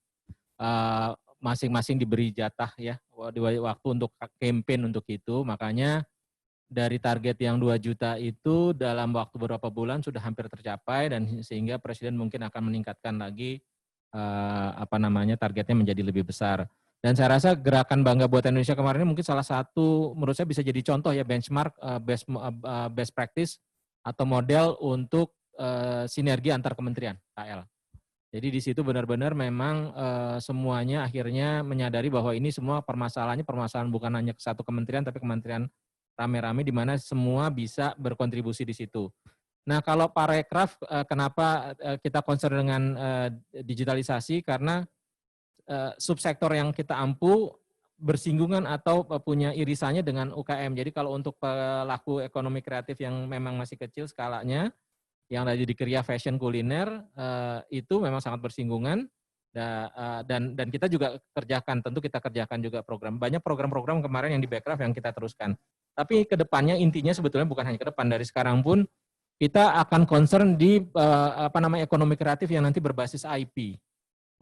Masing-masing diberi jatah ya di waktu untuk campaign untuk itu, makanya dari target yang 2 juta itu dalam waktu beberapa bulan sudah hampir tercapai dan sehingga Presiden mungkin akan meningkatkan lagi targetnya menjadi lebih besar. Dan saya rasa gerakan Bangga Buatan Indonesia kemarin ini mungkin salah satu menurut saya bisa jadi contoh ya benchmark best practice atau model untuk sinergi antar kementerian KL. Jadi di situ benar-benar memang semuanya akhirnya menyadari bahwa ini semua permasalahan bukan hanya ke satu kementerian tapi kementerian rame-rame di mana semua bisa berkontribusi di situ. Nah, kalau Parekraf kenapa kita concern dengan digitalisasi karena subsektor yang kita ampu bersinggungan atau punya irisannya dengan UKM. Jadi kalau untuk pelaku ekonomi kreatif yang memang masih kecil skalanya, yang tadi di Kria fashion kuliner itu memang sangat bersinggungan dan kita juga tentu kita kerjakan juga banyak program-program kemarin yang di Backcraft yang kita teruskan. Tapi ke depannya intinya sebetulnya bukan hanya ke depan, dari sekarang pun kita akan concern di ekonomi kreatif yang nanti berbasis IP.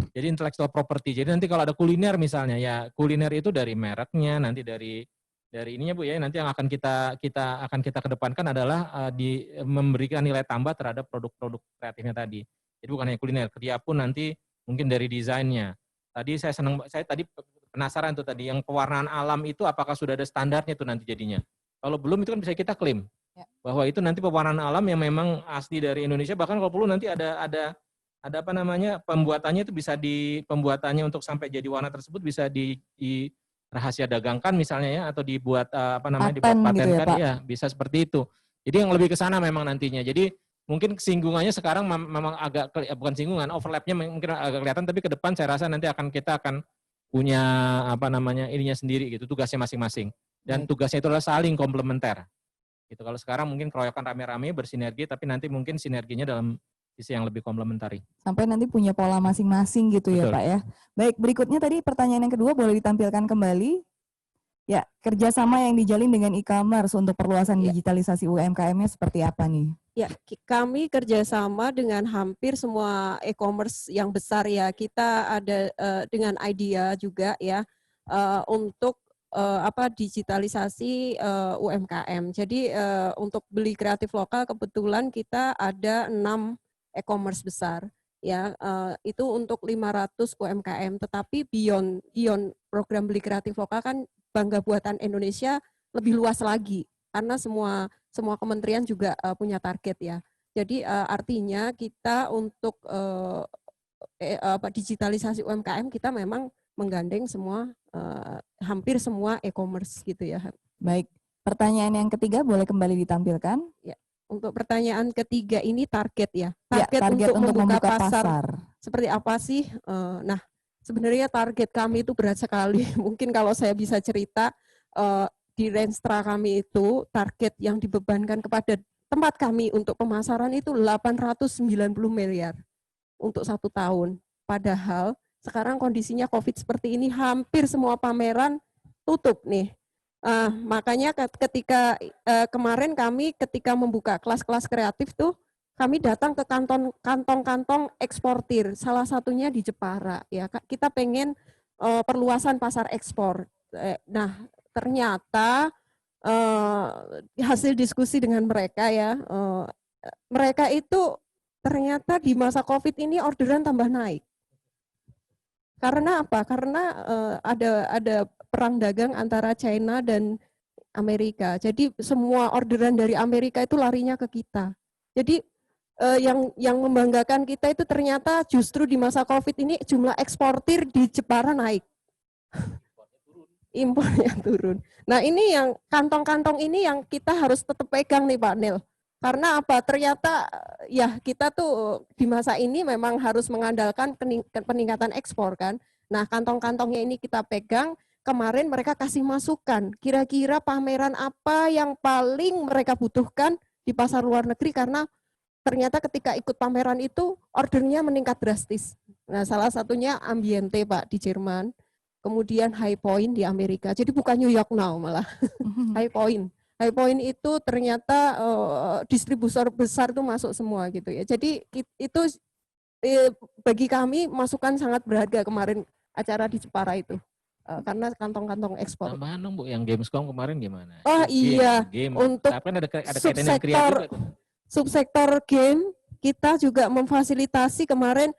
Jadi intellectual property. Jadi nanti kalau ada kuliner misalnya ya kuliner itu dari mereknya, nanti dari ininya Bu ya, nanti yang akan kita kedepankan adalah memberikan nilai tambah terhadap produk-produk kreatifnya tadi. Jadi bukan hanya kuliner, Kria pun nanti mungkin dari desainnya. Tadi saya tadi penasaran tuh tadi yang pewarnaan alam itu apakah sudah ada standarnya tuh nanti jadinya. Kalau belum itu kan bisa kita klaim bahwa itu nanti pewarnaan alam yang memang asli dari Indonesia, bahkan kalau perlu nanti ada pembuatannya itu bisa pembuatannya untuk sampai jadi warna tersebut bisa di rahasia dagangkan misalnya ya, atau dibuat dibuat patenkan gitu ya, bisa seperti itu. Jadi yang lebih ke sana memang nantinya. Jadi mungkin singgungannya sekarang memang agak bukan singgungan, overlapnya mungkin agak kelihatan, tapi ke depan saya rasa nanti kita akan punya ininya sendiri gitu, tugasnya masing-masing. Dan tugasnya itu adalah saling komplementer. Gitu. Kalau sekarang mungkin keroyokan rame-rame bersinergi, tapi nanti mungkin sinerginya dalam sisi yang lebih komplementari. Sampai nanti punya pola masing-masing gitu. Betul. Ya Pak ya. Baik, berikutnya tadi pertanyaan yang kedua boleh ditampilkan kembali. Ya, kerjasama yang dijalin dengan e-commerce untuk perluasan digitalisasi UMKM-nya seperti apa nih? Ya, kami kerjasama dengan hampir semua e-commerce yang besar ya. Kita ada dengan idea juga ya untuk digitalisasi UMKM. Jadi untuk beli kreatif lokal kebetulan kita ada 6 e-commerce besar ya, itu untuk 500 UMKM, tetapi beyond program beli kreatif lokal kan Bangga Buatan Indonesia lebih luas lagi karena semua kementerian juga punya target ya. Jadi artinya kita untuk digitalisasi UMKM kita memang menggandeng hampir semua e-commerce gitu ya. Baik, pertanyaan yang ketiga boleh kembali ditampilkan. Ya. Untuk pertanyaan ketiga ini target ya. Target untuk membuka pasar. Seperti apa sih? Nah, sebenarnya target kami itu berat sekali. Mungkin kalau saya bisa cerita, di Renstra kami itu target yang dibebankan kepada tempat kami untuk pemasaran itu 890 miliar untuk 1 tahun. Padahal sekarang kondisinya COVID seperti ini, hampir semua pameran tutup nih. Makanya ketika kemarin kami ketika membuka kelas-kelas kreatif tuh kami datang ke kantong-kantong eksportir, salah satunya di Jepara ya. Kita pengen perluasan pasar ekspor. Nah, ternyata hasil diskusi dengan mereka ya, mereka itu ternyata di masa COVID ini orderan tambah naik. Karena apa? Karena ada perang dagang antara China dan Amerika. Jadi semua orderan dari Amerika itu larinya ke kita. Jadi yang membanggakan kita itu ternyata justru di masa COVID ini jumlah eksportir di Jepara naik. Impornya turun. Nah ini yang kantong-kantong ini yang kita harus tetap pegang nih Pak Nil. Karena apa? Ternyata ya kita tuh di masa ini memang harus mengandalkan peningkatan ekspor kan. Nah kantong-kantongnya ini kita pegang. Kemarin mereka kasih masukan, kira-kira pameran apa yang paling mereka butuhkan di pasar luar negeri, karena ternyata ketika ikut pameran itu ordernya meningkat drastis. Nah salah satunya Ambiente Pak di Jerman, kemudian High Point di Amerika. Jadi bukan New York Now malah, High Point. High Point itu ternyata distributor besar itu masuk semua gitu ya. Jadi itu bagi kami masukan sangat berharga kemarin acara di Jepara itu. karena kantong-kantong ekspor. Tambahan dong Bu, yang Gamescom kemarin gimana? Oh iya, game. untuk Tapi kan ada kaitan dengan Kria juga tuh. Subsektor game kita juga memfasilitasi kemarin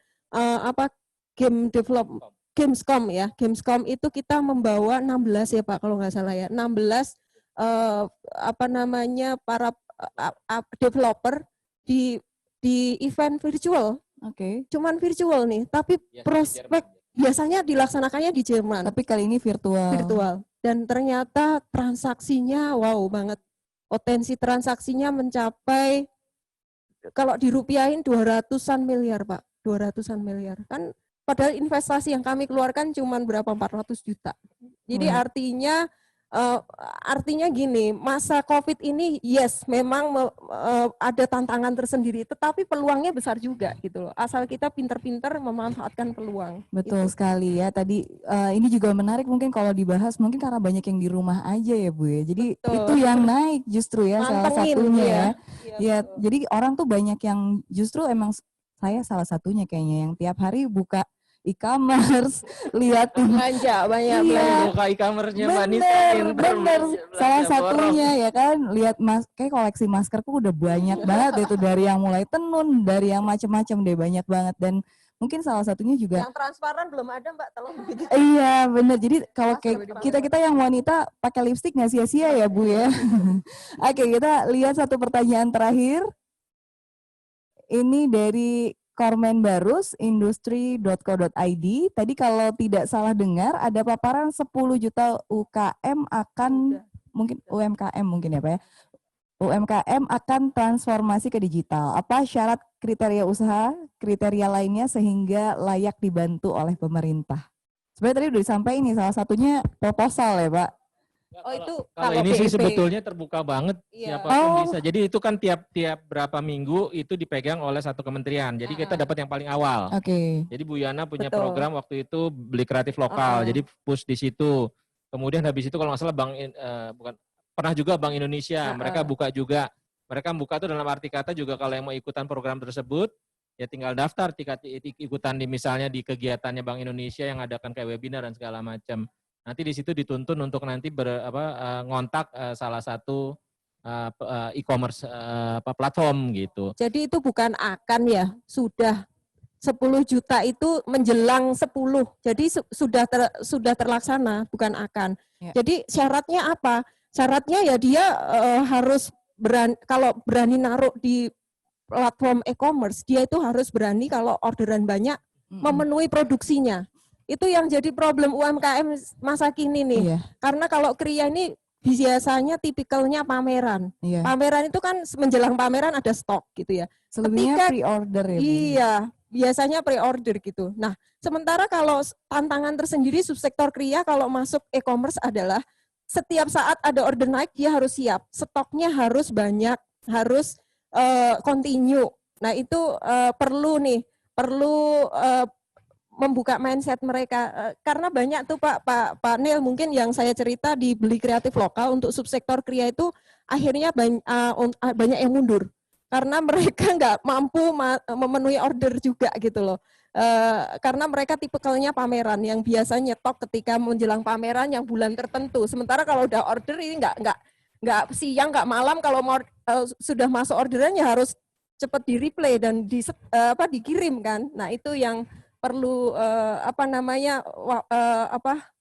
game develop Gamescom ya. Gamescom itu kita membawa 16 ya Pak kalau nggak salah ya. 16 para developer di event virtual. Oke. Cuman virtual nih, tapi prospek biasanya dilaksanakannya di Jerman. Tapi kali ini virtual. Dan ternyata transaksinya wow banget. Potensi transaksinya mencapai kalau dirupiahin 200-an miliar, Pak. 200-an miliar. Kan padahal investasi yang kami keluarkan cuma berapa 400 juta. Jadi artinya gini, masa Covid ini yes memang ada tantangan tersendiri, tetapi peluangnya besar juga gitu loh. Asal kita pinter-pinter memanfaatkan peluang. Betul gitu. sekali ya. Tadi ini juga menarik mungkin kalau dibahas mungkin karena banyak yang di rumah aja ya Bu ya. Jadi Betul. itu yang naik justru ya salah Mantengin, satunya ya. Iya, Jadi orang tuh banyak yang justru emang saya salah satunya kayaknya yang tiap hari buka e-commerce, lihat belanja banyak iya, Buka e-commerce-nya Mbak Nisa. bener. Salah satunya ya kan, lihat kayak koleksi maskerku udah banyak banget itu dari yang mulai tenun, dari yang macam-macam deh banyak banget dan mungkin salah satunya juga yang transparan belum ada Mbak, tolong begitu. iya bener. Jadi kalau kita yang wanita pakai lipstik nggak sia-sia ya Bu ya. Oke, kita lihat satu pertanyaan terakhir. Ini dari Kormen Barus, industri.co.id. Tadi kalau tidak salah dengar, ada paparan 10 juta UKM akan, mungkin UMKM mungkin ya Pak ya, UMKM akan transformasi ke digital. Apa syarat kriteria usaha, kriteria lainnya sehingga layak dibantu oleh pemerintah? Sebenarnya tadi udah disampaikan nih, salah satunya proposal ya Pak. Oh itu Kalau ini sih sebetulnya terbuka banget, siapapun bisa. Jadi itu kan tiap berapa minggu itu dipegang oleh satu kementerian. Jadi kita dapat yang paling awal. Oke. Jadi Bu Yana punya program waktu itu beli kreatif lokal. Jadi push di situ. Kemudian habis itu kalau nggak salah pernah juga Bank Indonesia. Mereka buka juga. Mereka buka itu dalam arti kata juga kalau yang mau ikutan program tersebut ya tinggal daftar ikutan misalnya di kegiatannya Bank Indonesia yang adakan kayak webinar dan segala macam. Nanti di situ dituntun untuk nanti ngontak salah satu e-commerce platform gitu. Jadi itu bukan akan ya, sudah 10 juta itu menjelang 10. Jadi sudah terlaksana, bukan akan. Ya. Jadi syaratnya apa? Syaratnya ya dia harus kalau berani naruh di platform e-commerce, dia itu harus berani kalau orderan banyak memenuhi produksinya. Itu yang jadi problem UMKM masa kini nih. Iya. Karena kalau Kria ini biasanya tipikalnya pameran. Iya. Pameran itu kan menjelang pameran ada stok gitu ya. Selebihnya pre-order ya. Iya, biasanya pre-order gitu. Nah, sementara kalau tantangan tersendiri subsektor Kria kalau masuk e-commerce adalah setiap saat ada order naik dia harus siap. Stoknya harus banyak, harus continue. Nah, itu perlu membuka mindset mereka karena banyak tuh Pak Neil mungkin yang saya cerita di beli kreatif lokal untuk subsektor Kria itu akhirnya banyak yang mundur karena mereka nggak mampu memenuhi order juga gitu loh karena mereka tipikalnya pameran yang biasanya nyetok ketika menjelang pameran yang bulan tertentu, sementara kalau udah order ini nggak siang nggak malam, kalau mau sudah masuk orderannya harus cepat di replay dan dikirim kan. Nah itu yang perlu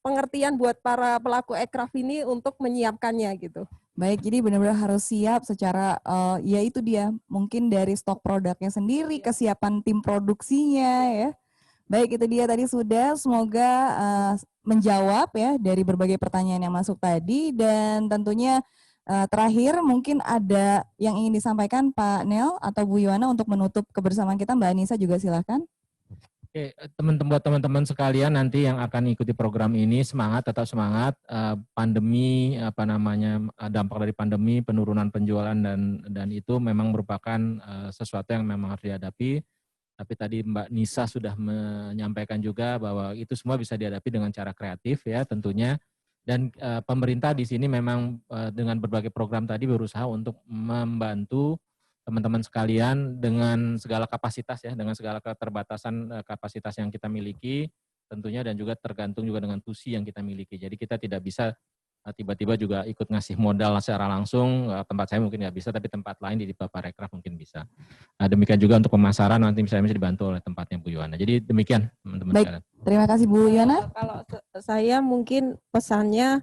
pengertian buat para pelaku aircraft ini untuk menyiapkannya gitu. Baik, jadi benar-benar harus siap secara ya itu dia mungkin dari stok produknya sendiri, kesiapan tim produksinya ya. Baik, itu dia tadi sudah, semoga menjawab ya dari berbagai pertanyaan yang masuk tadi, dan tentunya terakhir mungkin ada yang ingin disampaikan Pak Neil atau Bu Yohana untuk menutup kebersamaan kita. Mbak Anissa juga silakan. Oke, teman-teman sekalian nanti yang akan ikuti program ini tetap semangat. Pandemi dampak dari pandemi, penurunan penjualan dan itu memang merupakan sesuatu yang memang harus dihadapi. Tapi tadi Mbak Nisa sudah menyampaikan juga bahwa itu semua bisa dihadapi dengan cara kreatif ya tentunya. Dan pemerintah di sini memang dengan berbagai program tadi berusaha untuk membantu teman-teman sekalian dengan segala kapasitas ya, dengan segala keterbatasan kapasitas yang kita miliki, tentunya, dan juga tergantung juga dengan tusi yang kita miliki. Jadi kita tidak bisa tiba-tiba juga ikut ngasih modal secara langsung. Tempat saya mungkin nggak bisa, tapi tempat lain di Parekraf mungkin bisa. Demikian juga untuk pemasaran nanti misalnya bisa dibantu oleh tempatnya Bu Yohana. Jadi demikian teman-teman Baik, sekalian. terima kasih Bu Yohana. Kalau saya mungkin pesannya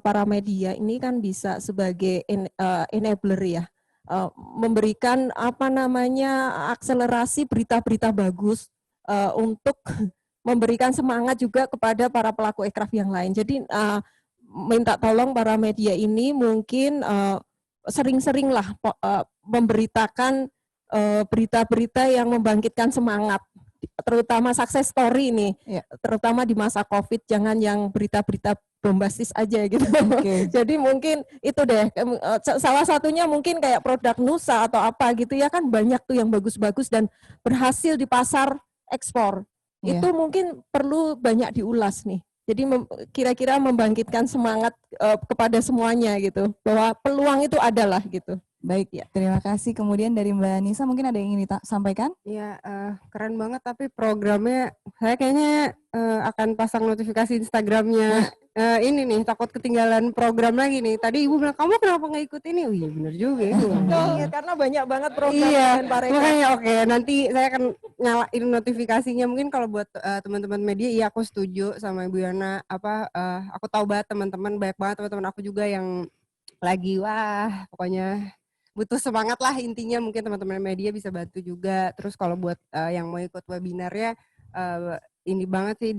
para media ini kan bisa sebagai enabler ya, memberikan akselerasi berita-berita bagus untuk memberikan semangat juga kepada para pelaku ekraf yang lain. Jadi minta tolong para media ini mungkin sering-seringlah memberitakan berita-berita yang membangkitkan semangat, terutama success story nih, terutama di masa COVID, jangan yang berita-berita bombastis aja gitu. Okay. Jadi mungkin itu deh, salah satunya mungkin kayak produk Nusa atau apa gitu ya, kan banyak tuh yang bagus-bagus dan berhasil di pasar ekspor. Itu mungkin perlu banyak diulas nih. Jadi kira-kira membangkitkan semangat kepada semuanya gitu, bahwa peluang itu adalah gitu. Baik, ya. Terima kasih. Kemudian dari Mbak Nisa, mungkin ada yang ingin disampaikan? Iya, keren banget, tapi programnya saya kayaknya akan pasang notifikasi Instagramnya. Ini nih, takut ketinggalan program lagi nih. Tadi Ibu bilang, kamu kenapa nggak ikut ini? Oh iya benar juga Ibu. Karena banyak banget program. Iya, makanya oke, nanti saya akan nyalain notifikasinya. Mungkin kalau buat teman-teman media, iya aku setuju sama Ibu Yana. Aku tahu banget teman-teman, banyak banget teman-teman aku juga yang lagi pokoknya butuh semangat lah intinya. Mungkin teman-teman media bisa bantu juga. Terus kalau buat yang mau ikut webinarnya, ini banget sih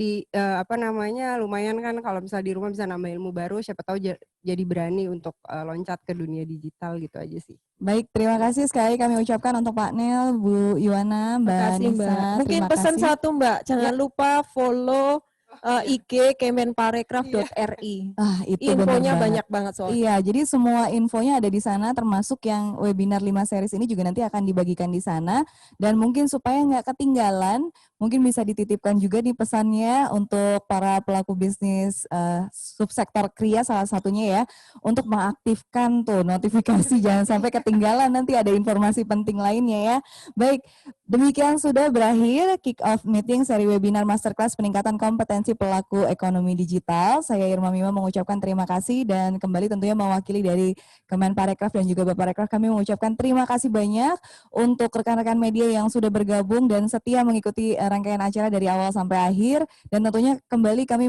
lumayan kan kalau misalnya di rumah bisa nambah ilmu baru, siapa tahu jadi berani untuk loncat ke dunia digital gitu aja sih. Baik, terima kasih sekali kami ucapkan untuk Pak Nel, Bu Yohana, Mbak Nisa. Mungkin pesan satu Mbak, jangan lupa follow IG kemenparekraf.ri. Itu infonya banyak banget soalnya. Iya, jadi semua infonya ada di sana, termasuk yang webinar 5 series ini juga nanti akan dibagikan di sana. Dan mungkin supaya nggak ketinggalan, mungkin bisa dititipkan juga nih pesannya untuk para pelaku bisnis subsektor kria salah satunya ya, untuk mengaktifkan tuh notifikasi jangan sampai ketinggalan nanti ada informasi penting lainnya ya. Baik, demikian sudah berakhir kick off meeting seri webinar masterclass peningkatan kompetensi pelaku ekonomi digital. Saya Irma Mima mengucapkan terima kasih dan kembali tentunya mewakili dari Kemenparekraf dan juga Bapak Rekraf kami mengucapkan terima kasih banyak untuk rekan-rekan media yang sudah bergabung dan setia mengikuti rangkaian acara dari awal sampai akhir, dan tentunya kembali kami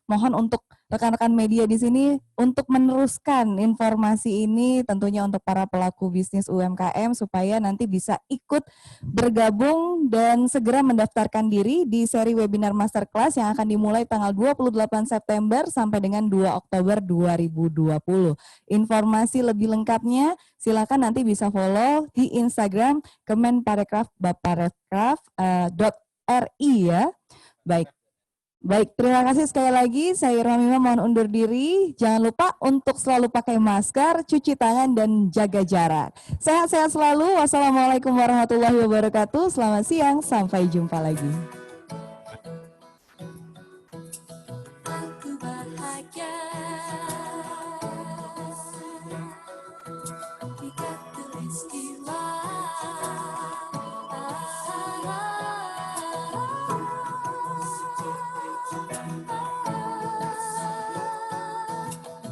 mohon untuk rekan-rekan media di sini untuk meneruskan informasi ini tentunya untuk para pelaku bisnis UMKM supaya nanti bisa ikut bergabung dan segera mendaftarkan diri di seri webinar masterclass yang akan dimulai tanggal 28 September sampai dengan 2 Oktober 2020. Informasi lebih lengkapnya silakan nanti bisa follow di Instagram Kemenparekraf baparekraf.ri ya. Baik, terima kasih sekali lagi. Saya Irma Mima mohon undur diri. Jangan lupa untuk selalu pakai masker, cuci tangan, dan jaga jarak. Sehat-sehat selalu. Wassalamualaikum warahmatullahi wabarakatuh. Selamat siang, sampai jumpa lagi. Aku bahagia di khatulistiwa.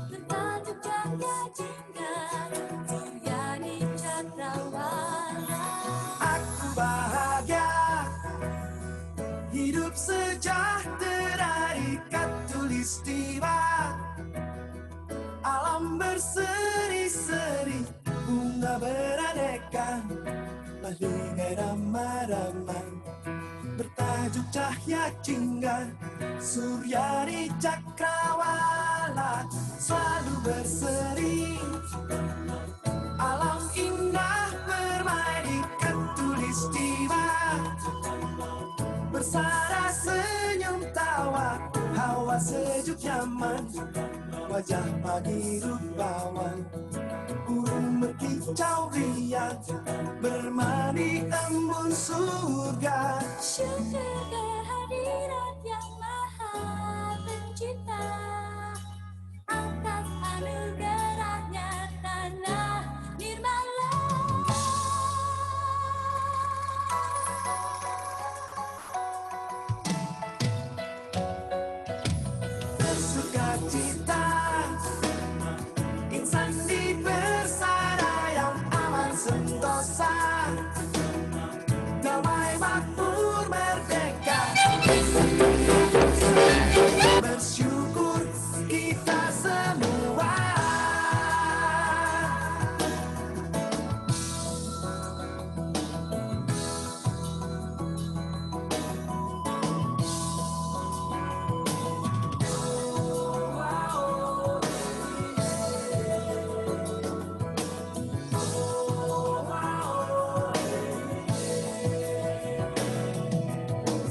Bertajuk Jaya Jingga Suryani Cakrawala. Aku bahagia hidup sejahtera di khatulistiwa. Alam berseri-seri, bunga beraneka, bagai ramai-ramai. Bertajuk Cahya Jingga Suryani Cakrawala, selalu berseri. Alam indah bermain di khatulistiwa. Bersara senyum tawa, hawa sejuk nyaman, wajah pagi rupawan. Burung berkicau riang, bermandi embun surga. Syukur kehadirat yang maha pencipta, atas anugerahnya tanah nirmala. cita-cita, insan di persada yang aman sentosa, damai makmur merdeka. Bersyukur kita semua.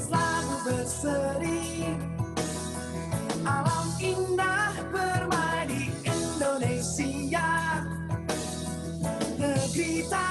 Selalu berseri, alam indah bermain di Indonesia, negeri tak